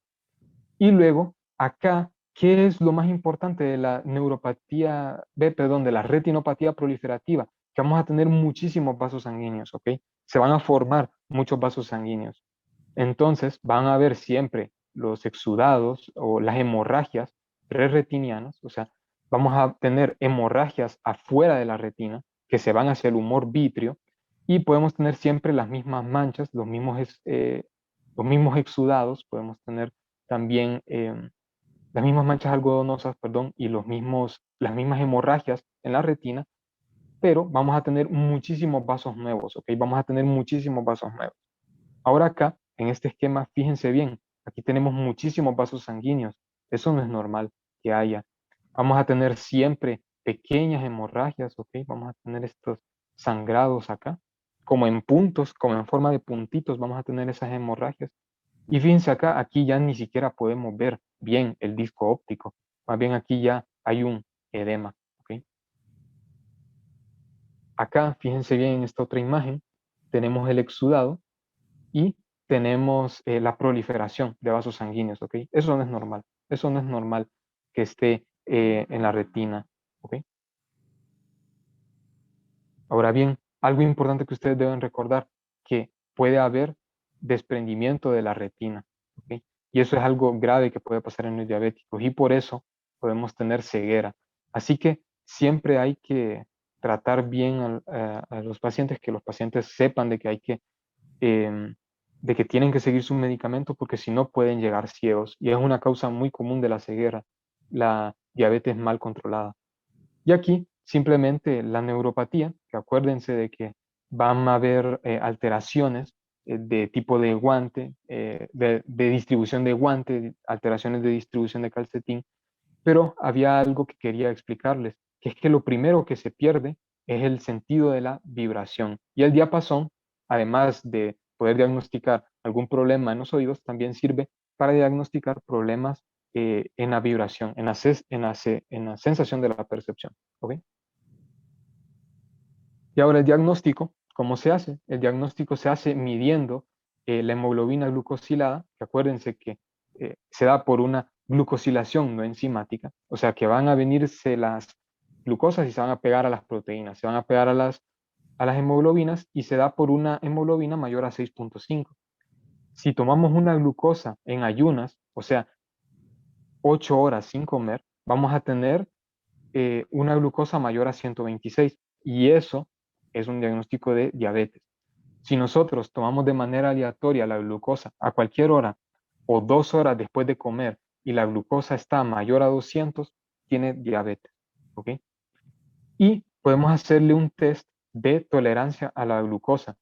Y luego, acá, ¿qué es lo más importante de la neuropatía, perdón, de la retinopatía proliferativa? Que vamos a tener muchísimos vasos sanguíneos, ¿ok? Se van a formar muchos vasos sanguíneos. Entonces, van a haber siempre los exudados o las hemorragias preretinianas, o sea, vamos a tener hemorragias afuera de la retina que se van hacia el humor vítreo y podemos tener siempre las mismas manchas, los mismos exudados, podemos tener también las mismas manchas algodonosas, perdón, y las mismas hemorragias en la retina, pero vamos a tener muchísimos vasos nuevos, ¿ok? Vamos a tener muchísimos vasos nuevos. Ahora acá, en este esquema, fíjense bien, aquí tenemos muchísimos vasos sanguíneos. Eso no es normal que haya. Vamos a tener siempre pequeñas hemorragias, ¿ok? Vamos a tener estos sangrados acá, como en puntos, como en forma de puntitos, vamos a tener esas hemorragias. Y fíjense acá, aquí ya ni siquiera podemos ver bien el disco óptico. Más bien aquí ya hay un edema, ¿ok? Acá, fíjense bien en esta otra imagen, tenemos el exudado y tenemos la proliferación de vasos sanguíneos, ¿ok? Eso no es normal, eso no es normal que esté en la retina, ¿ok? Ahora bien, algo importante que ustedes deben recordar, que puede haber desprendimiento de la retina, ¿ok? Y eso es algo grave que puede pasar en los diabéticos y por eso podemos tener ceguera. Así que siempre hay que tratar bien a los pacientes, que los pacientes sepan de que hay que de que tienen que seguir su medicamento porque si no pueden llegar ciegos. Y es una causa muy común de la ceguera, la diabetes mal controlada. Y aquí simplemente la neuropatía, que acuérdense de que van a haber alteraciones de tipo de guante, de distribución de guante, alteraciones de distribución de calcetín, pero había algo que quería explicarles, que es que lo primero que se pierde es el sentido de la vibración. Y el diapasón, además de poder diagnosticar algún problema en los oídos, también sirve para diagnosticar problemas en la vibración, en la sensación de la percepción. ¿Ok? Y ahora el diagnóstico, ¿cómo se hace? El diagnóstico se hace midiendo la hemoglobina glucosilada, que acuérdense que se da por una glucosilación no enzimática, o sea que van a venirse las glucosas y se van a pegar a las proteínas, se van a pegar a las hemoglobinas y se da por una hemoglobina mayor a 6.5. Si tomamos una glucosa en ayunas, o sea, 8 horas sin comer, vamos a tener una glucosa mayor a 126 y eso es un diagnóstico de diabetes. Si nosotros tomamos de manera aleatoria la glucosa a cualquier hora o 2 horas después de comer y la glucosa está mayor a 200, tiene diabetes. ¿Ok? Y podemos hacerle un test de tolerancia a la glucosa.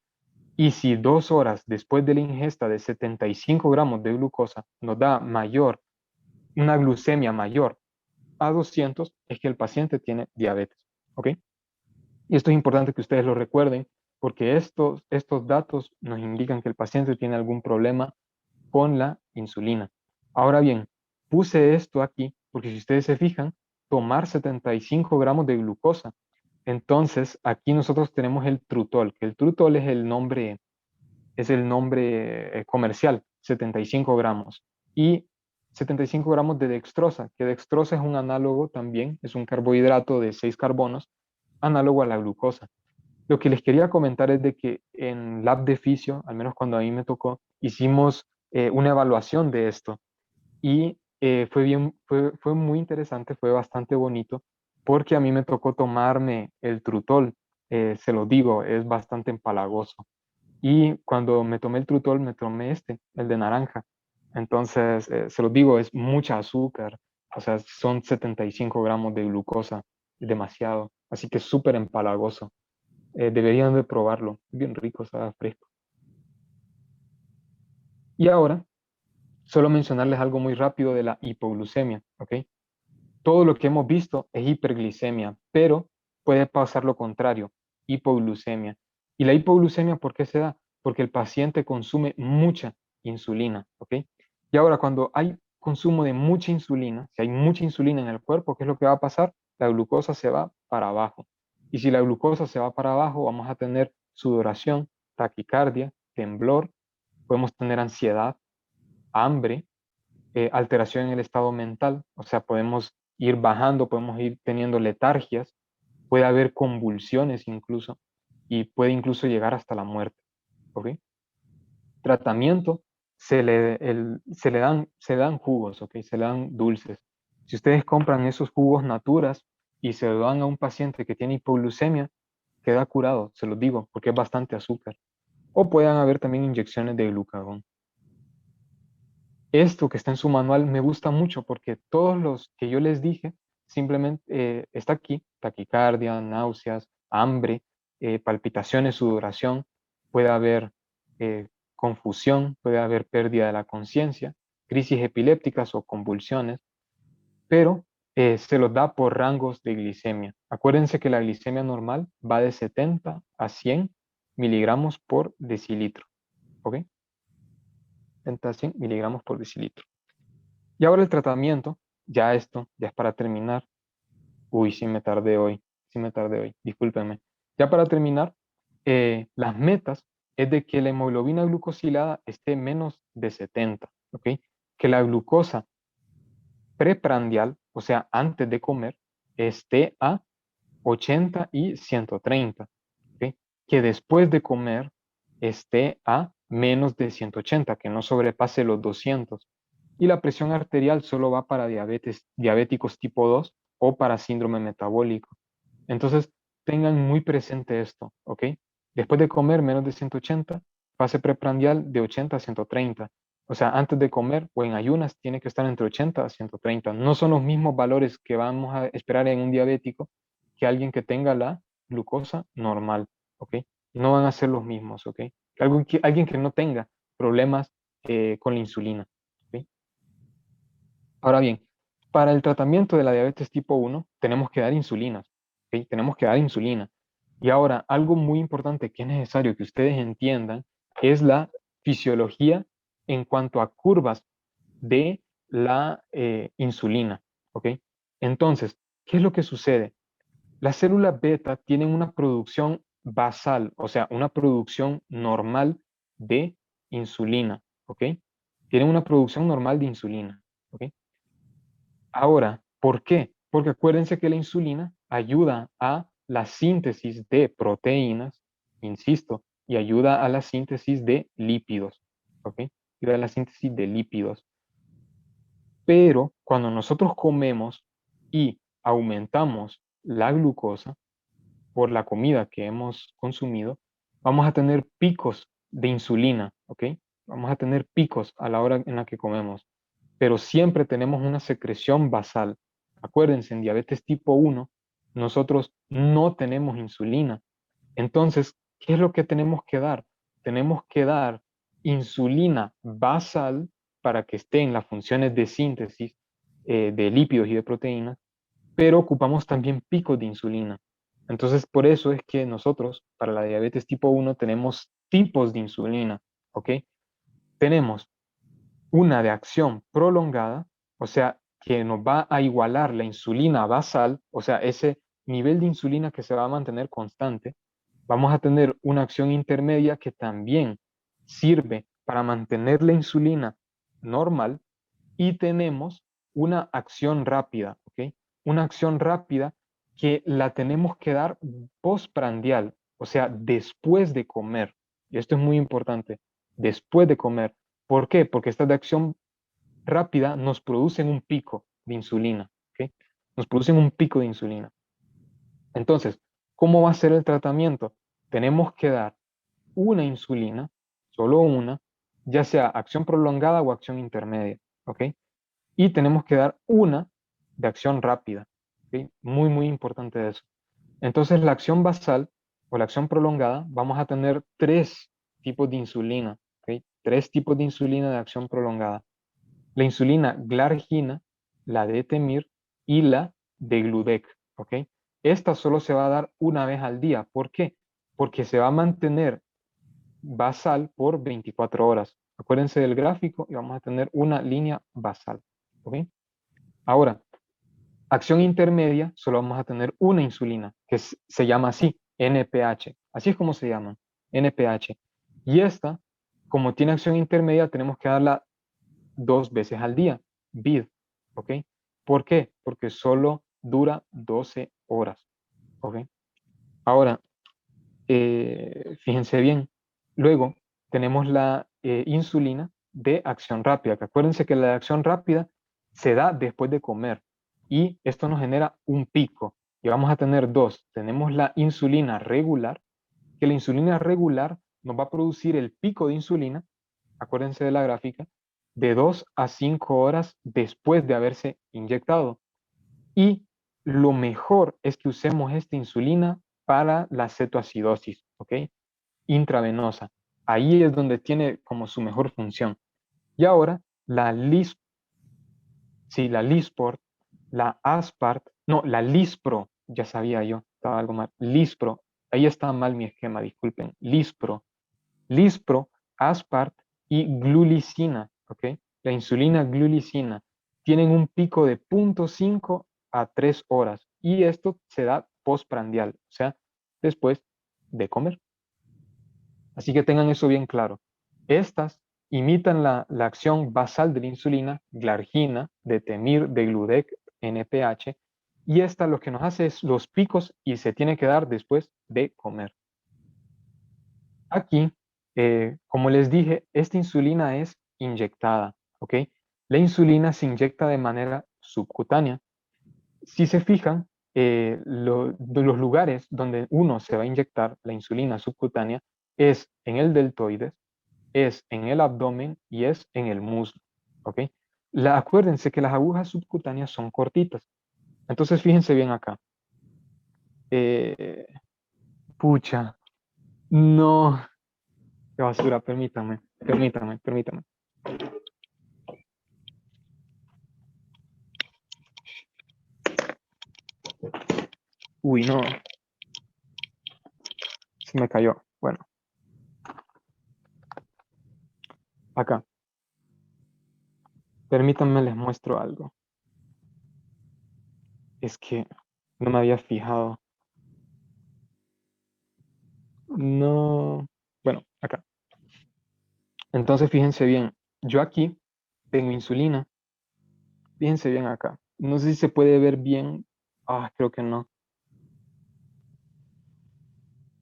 Y si 2 horas después de la ingesta de 75 gramos de glucosa nos da una glucemia mayor a 200, es que el paciente tiene diabetes. ¿Ok? Y esto es importante que ustedes lo recuerden porque estos datos nos indican que el paciente tiene algún problema con la insulina. Ahora bien, puse esto aquí porque si ustedes se fijan, tomar 75 gramos de glucosa. Entonces, aquí nosotros tenemos el trutol, que el trutol es el nombre comercial, 75 gramos. Y 75 gramos de dextrosa, que dextrosa es un análogo también, es un carbohidrato de 6 carbonos, análogo a la glucosa. Lo que les quería comentar es de que en Lab de Fisio, al menos cuando a mí me tocó, hicimos una evaluación de esto y fue muy interesante, fue bastante bonito, porque a mí me tocó tomarme el trutol, se lo digo, es bastante empalagoso. Y cuando me tomé el trutol, me tomé el de naranja. Entonces, se lo digo, es mucha azúcar, o sea, son 75 gramos de glucosa, demasiado, así que es súper empalagoso. Deberían de probarlo, bien rico, sabe fresco. Y ahora, solo mencionarles algo muy rápido de la hipoglucemia, ¿ok? Todo lo que hemos visto es hiperglicemia, pero puede pasar lo contrario, hipoglucemia. ¿Y la hipoglucemia por qué se da? Porque el paciente consume mucha insulina, ¿ok? Y ahora cuando hay consumo de mucha insulina, si hay mucha insulina en el cuerpo, ¿qué es lo que va a pasar? La glucosa se va para abajo. Y si la glucosa se va para abajo, vamos a tener sudoración, taquicardia, temblor, podemos tener ansiedad, hambre, alteración en el estado mental, o sea, podemos ir bajando, podemos ir teniendo letargias, puede haber convulsiones incluso, y puede incluso llegar hasta la muerte, ¿ok? Tratamiento, se le dan jugos, ¿ok? Se le dan dulces. Si ustedes compran esos jugos Naturas y se lo dan a un paciente que tiene hipoglucemia, queda curado, se los digo, porque es bastante azúcar. O puedan haber también inyecciones de glucagón. Esto que está en su manual me gusta mucho porque todos los que yo les dije simplemente está aquí: taquicardia, náuseas, hambre, palpitaciones, sudoración, puede haber confusión, puede haber pérdida de la conciencia, crisis epilépticas o convulsiones, pero se los da por rangos de glicemia. Acuérdense que la glicemia normal va de 70 a 100 miligramos por decilitro, ¿ok? 70 a 100 miligramos por decilitro. Y ahora el tratamiento, ya esto, ya es para terminar. Uy, sí me tardé hoy, discúlpenme. Ya para terminar, las metas es de que la hemoglobina glucosilada esté menos de 70, ¿ok? Que la glucosa preprandial, o sea, antes de comer, esté a 80 y 130, ¿ok? Que después de comer esté a menos de 180, que no sobrepase los 200. Y la presión arterial solo va para diabéticos tipo 2 o para síndrome metabólico. Entonces, tengan muy presente esto, ¿ok? Después de comer menos de 180, fase preprandial de 80 a 130. O sea, antes de comer o en ayunas tiene que estar entre 80 a 130. No son los mismos valores que vamos a esperar en un diabético que alguien que tenga la glucosa normal, ¿ok? No van a ser los mismos, ¿ok? Alguien que no tenga problemas con la insulina, ¿ok? Ahora bien, para el tratamiento de la diabetes tipo 1 tenemos que dar insulinas, ¿ok? Tenemos que dar insulina. Y ahora, algo muy importante que es necesario que ustedes entiendan es la fisiología en cuanto a curvas de la insulina, ¿ok? Entonces, ¿qué es lo que sucede? Las células beta tienen una producción basal, o sea, una producción normal de insulina, ¿ok? Tienen una producción normal de insulina, ¿ok? Ahora, ¿por qué? Porque acuérdense que la insulina ayuda a la síntesis de proteínas, insisto, y ayuda a la síntesis de lípidos, ¿ok? Ayuda a la síntesis de lípidos. Pero cuando nosotros comemos y aumentamos la glucosa por la comida que hemos consumido, vamos a tener picos de insulina, ¿ok? Vamos a tener picos a la hora en la que comemos, pero siempre tenemos una secreción basal. Acuérdense, en diabetes tipo 1, nosotros no tenemos insulina. Entonces, ¿qué es lo que tenemos que dar? Tenemos que dar insulina basal para que esté en las funciones de síntesis de lípidos y de proteínas, pero ocupamos también picos de insulina. Entonces, por eso es que nosotros, para la diabetes tipo 1, tenemos tipos de insulina, ¿ok? Tenemos una de acción prolongada, o sea, que nos va a igualar la insulina basal, o sea, ese nivel de insulina que se va a mantener constante. Vamos a tener una acción intermedia que también sirve para mantener la insulina normal y tenemos una acción rápida, ¿ok? Una acción rápida que la tenemos que dar postprandial, o sea, después de comer. Y esto es muy importante, después de comer. ¿Por qué? Porque estas de acción rápida nos producen un pico de insulina, ¿ok? Nos producen un pico de insulina. Entonces, ¿cómo va a ser el tratamiento? Tenemos que dar una insulina, solo una, ya sea acción prolongada o acción intermedia, ¿ok? Y tenemos que dar una de acción rápida, ¿ok? Muy, muy importante eso. Entonces, la acción basal o la acción prolongada, vamos a tener tres tipos de insulina, ¿ok? Tres tipos de insulina de acción prolongada. La insulina glargina, la de Etemir y la de Gludec, ¿ok? Esta solo se va a dar una vez al día. ¿Por qué? Porque se va a mantener basal por 24 horas. Acuérdense del gráfico y vamos a tener una línea basal. ¿Ok? Ahora, acción intermedia, solo vamos a tener una insulina, que se llama así, NPH. Así es como se llama, NPH. Y esta, como tiene acción intermedia, tenemos que darla 2 veces al día, BID. ¿Ok? ¿Por qué? Porque solo dura 12 horas. ¿Ok? Ahora, fíjense bien. Luego tenemos la insulina de acción rápida, que acuérdense que la de acción rápida se da después de comer y esto nos genera un pico. Y vamos a tener dos. Tenemos la insulina regular, que la insulina regular nos va a producir el pico de insulina, acuérdense de la gráfica, de 2 a 5 horas después de haberse inyectado. Y lo mejor es que usemos esta insulina para la cetoacidosis, ¿ok? Intravenosa. Ahí es donde tiene como su mejor función. Y ahora la la Lisport, la Aspart, no, la Lispro, ya sabía yo, estaba algo mal. Lispro, ahí está mal mi esquema, disculpen. Lispro, Aspart y glulicina, ¿ok? La insulina glulicina tienen un pico de 0.5 a 3 horas y esto se da postprandial, o sea, después de comer. Así que tengan eso bien claro. Estas imitan la acción basal de la insulina, glargina, de temir, de gludec, NPH, y esta lo que nos hace es los picos y se tiene que dar después de comer. Aquí, como les dije, esta insulina es inyectada, ¿ok? La insulina se inyecta de manera subcutánea. Si se fijan, de los lugares donde uno se va a inyectar la insulina subcutánea es en el deltoides, es en el abdomen y es en el muslo, ¿ok? Acuérdense que las agujas subcutáneas son cortitas. Entonces, fíjense bien acá. Eh, pucha, no, qué basura, permítame. Uy, no, se me cayó. Bueno, acá. Permítanme, les muestro algo. Es que no me había fijado. No. Bueno, acá. Entonces, fíjense bien. Yo aquí tengo insulina. Fíjense bien acá. No sé si se puede ver bien. Ah, creo que no.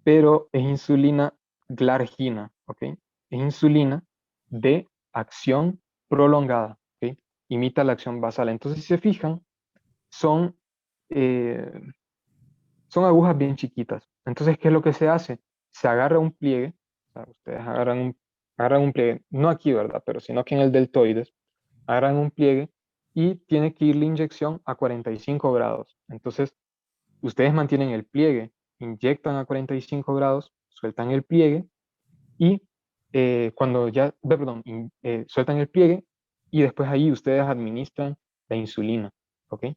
Pero es insulina glargina, ¿ok? Es insulina de acción prolongada, ¿ok? Imita la acción basal. Entonces, si se fijan, son, eh, son agujas bien chiquitas. Entonces, ¿qué es lo que se hace? Se agarra un pliegue, o sea, ustedes agarran un pliegue, no aquí, ¿verdad? Pero sino que en el deltoides, agarran un pliegue y tiene que ir la inyección a 45 grados. Entonces, ustedes mantienen el pliegue, inyectan a 45 grados, sueltan el pliegue y cuando ya, perdón, sueltan el pliegue y después ahí ustedes administran la insulina, ¿ok?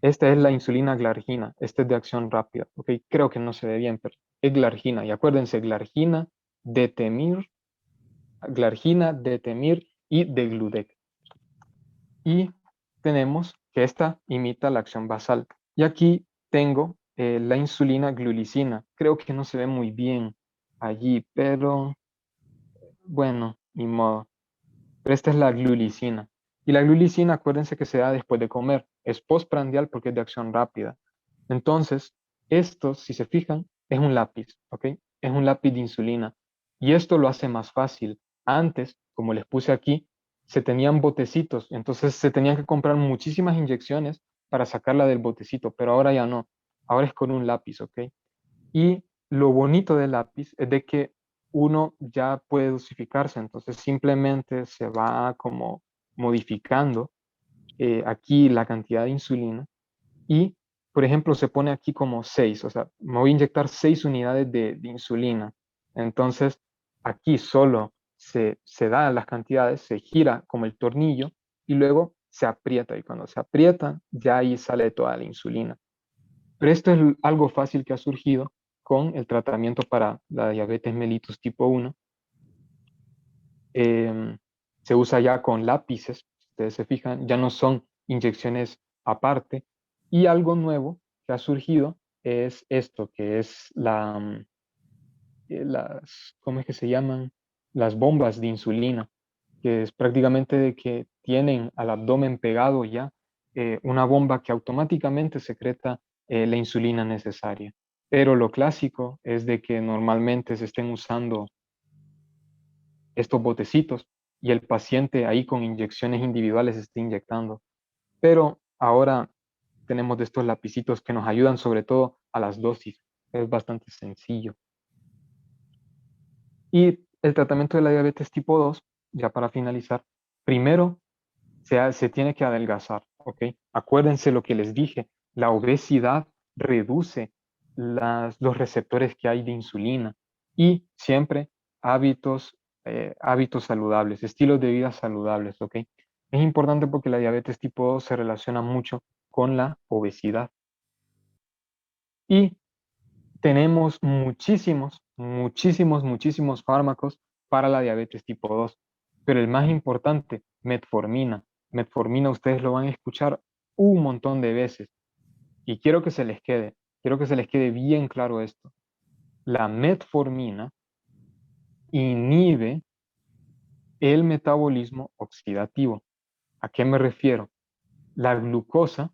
Esta es la insulina glargina, esta es de acción rápida, ¿ok? Creo que no se ve bien, pero es glargina. Y acuérdense, glargina, detemir y degludec. Y tenemos que esta imita la acción basal. Y aquí tengo la insulina glulicina. Creo que no se ve muy bien allí, pero bueno, ni modo. Pero esta es la glulicina. Y la glulicina, acuérdense que se da después de comer. Es postprandial porque es de acción rápida. Entonces, esto, si se fijan, es un lápiz, ¿ok? Es un lápiz de insulina. Y esto lo hace más fácil. Antes, como les puse aquí, se tenían botecitos. Entonces, se tenían que comprar muchísimas inyecciones para sacarla del botecito. Pero ahora ya no. Ahora es con un lápiz, ¿ok? Y lo bonito del lápiz es de que uno ya puede dosificarse, entonces simplemente se va como modificando aquí la cantidad de insulina y, por ejemplo, se pone aquí como 6, o sea, me voy a inyectar 6 unidades de insulina. Entonces, aquí solo se dan las cantidades, se gira como el tornillo y luego se aprieta y cuando se aprieta ya ahí sale toda la insulina. Pero esto es algo fácil que ha surgido con el tratamiento para la diabetes mellitus tipo 1 se usa ya con lápices, si ustedes se fijan, ya no son inyecciones aparte. Y algo nuevo que ha surgido es esto, que es ¿cómo es que se llaman? Las bombas de insulina, que es prácticamente de que tienen al abdomen pegado ya una bomba que automáticamente secreta la insulina necesaria. Pero lo clásico es de que normalmente se estén usando estos botecitos y el paciente ahí con inyecciones individuales se esté inyectando. Pero ahora tenemos de estos lapicitos que nos ayudan sobre todo a las dosis. Es bastante sencillo. Y el tratamiento de la diabetes tipo 2, ya para finalizar, primero se tiene que adelgazar, ¿ok? Acuérdense lo que les dije, la obesidad reduce los receptores que hay de insulina y siempre hábitos, hábitos saludables, estilos de vida saludables, ¿ok? Es importante porque la diabetes tipo 2 se relaciona mucho con la obesidad. Y tenemos muchísimos fármacos para la diabetes tipo 2, pero el más importante, metformina. Metformina ustedes lo van a escuchar un montón de veces y quiero que se les quede bien claro esto. La metformina inhibe el metabolismo oxidativo. ¿A qué me refiero? La glucosa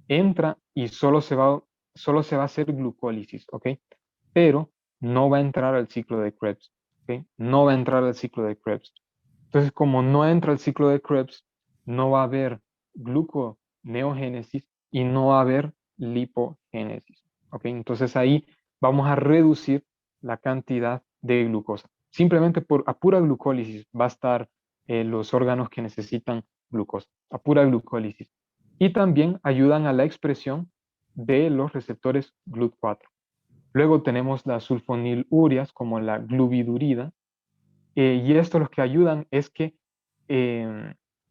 entra y solo se va a hacer glucólisis, ¿ok? Pero no va a entrar al ciclo de Krebs, ¿ok? No va a entrar al ciclo de Krebs. Entonces, como no entra al ciclo de Krebs, no va a haber gluconeogénesis y no va a haber lipogénesis, ¿ok? Entonces ahí vamos a reducir la cantidad de glucosa. Simplemente a pura glucólisis va a estar los órganos que necesitan glucosa, a pura glucólisis. Y también ayudan a la expresión de los receptores GLUT4. Luego tenemos las sulfonilurias como la gluvidurida, y esto los que ayudan es que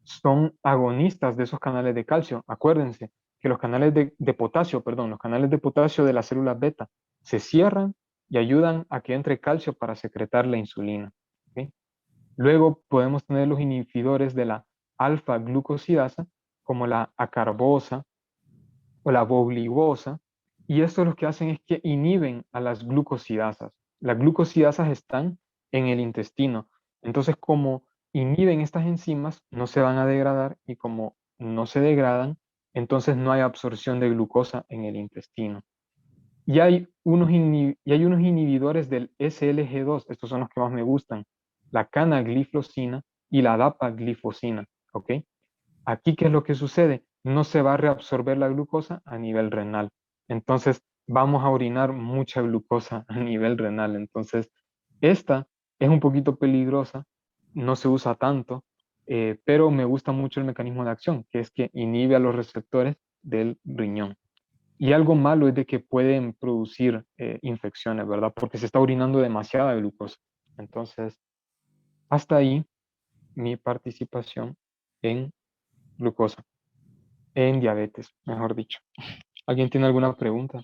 son agonistas de esos canales de calcio. Acuérdense que los canales de potasio, perdón, los canales de potasio de las células beta se cierran y ayudan a que entre calcio para secretar la insulina. ¿Ok? Luego podemos tener los inhibidores de la alfa-glucosidasa, como la acarbosa o la voglibosa, y esto lo que hacen es que inhiben a las glucosidasas. Las glucosidasas están en el intestino, entonces como inhiben estas enzimas, no se van a degradar y como no se degradan, entonces no hay absorción de glucosa en el intestino. Y hay unos inhibidores del SLG2, estos son los que más me gustan, la canagliflozina y la dapaglifosina, ¿ok? Aquí, ¿qué es lo que sucede? No se va a reabsorber la glucosa a nivel renal. Entonces, vamos a orinar mucha glucosa a nivel renal. Entonces, esta es un poquito peligrosa, no se usa tanto, pero me gusta mucho el mecanismo de acción, que es que inhibe a los receptores del riñón. Y algo malo es de que pueden producir infecciones, ¿verdad? Porque se está orinando demasiada glucosa. Entonces, hasta ahí mi participación en glucosa, en diabetes, mejor dicho. ¿Alguien tiene alguna pregunta?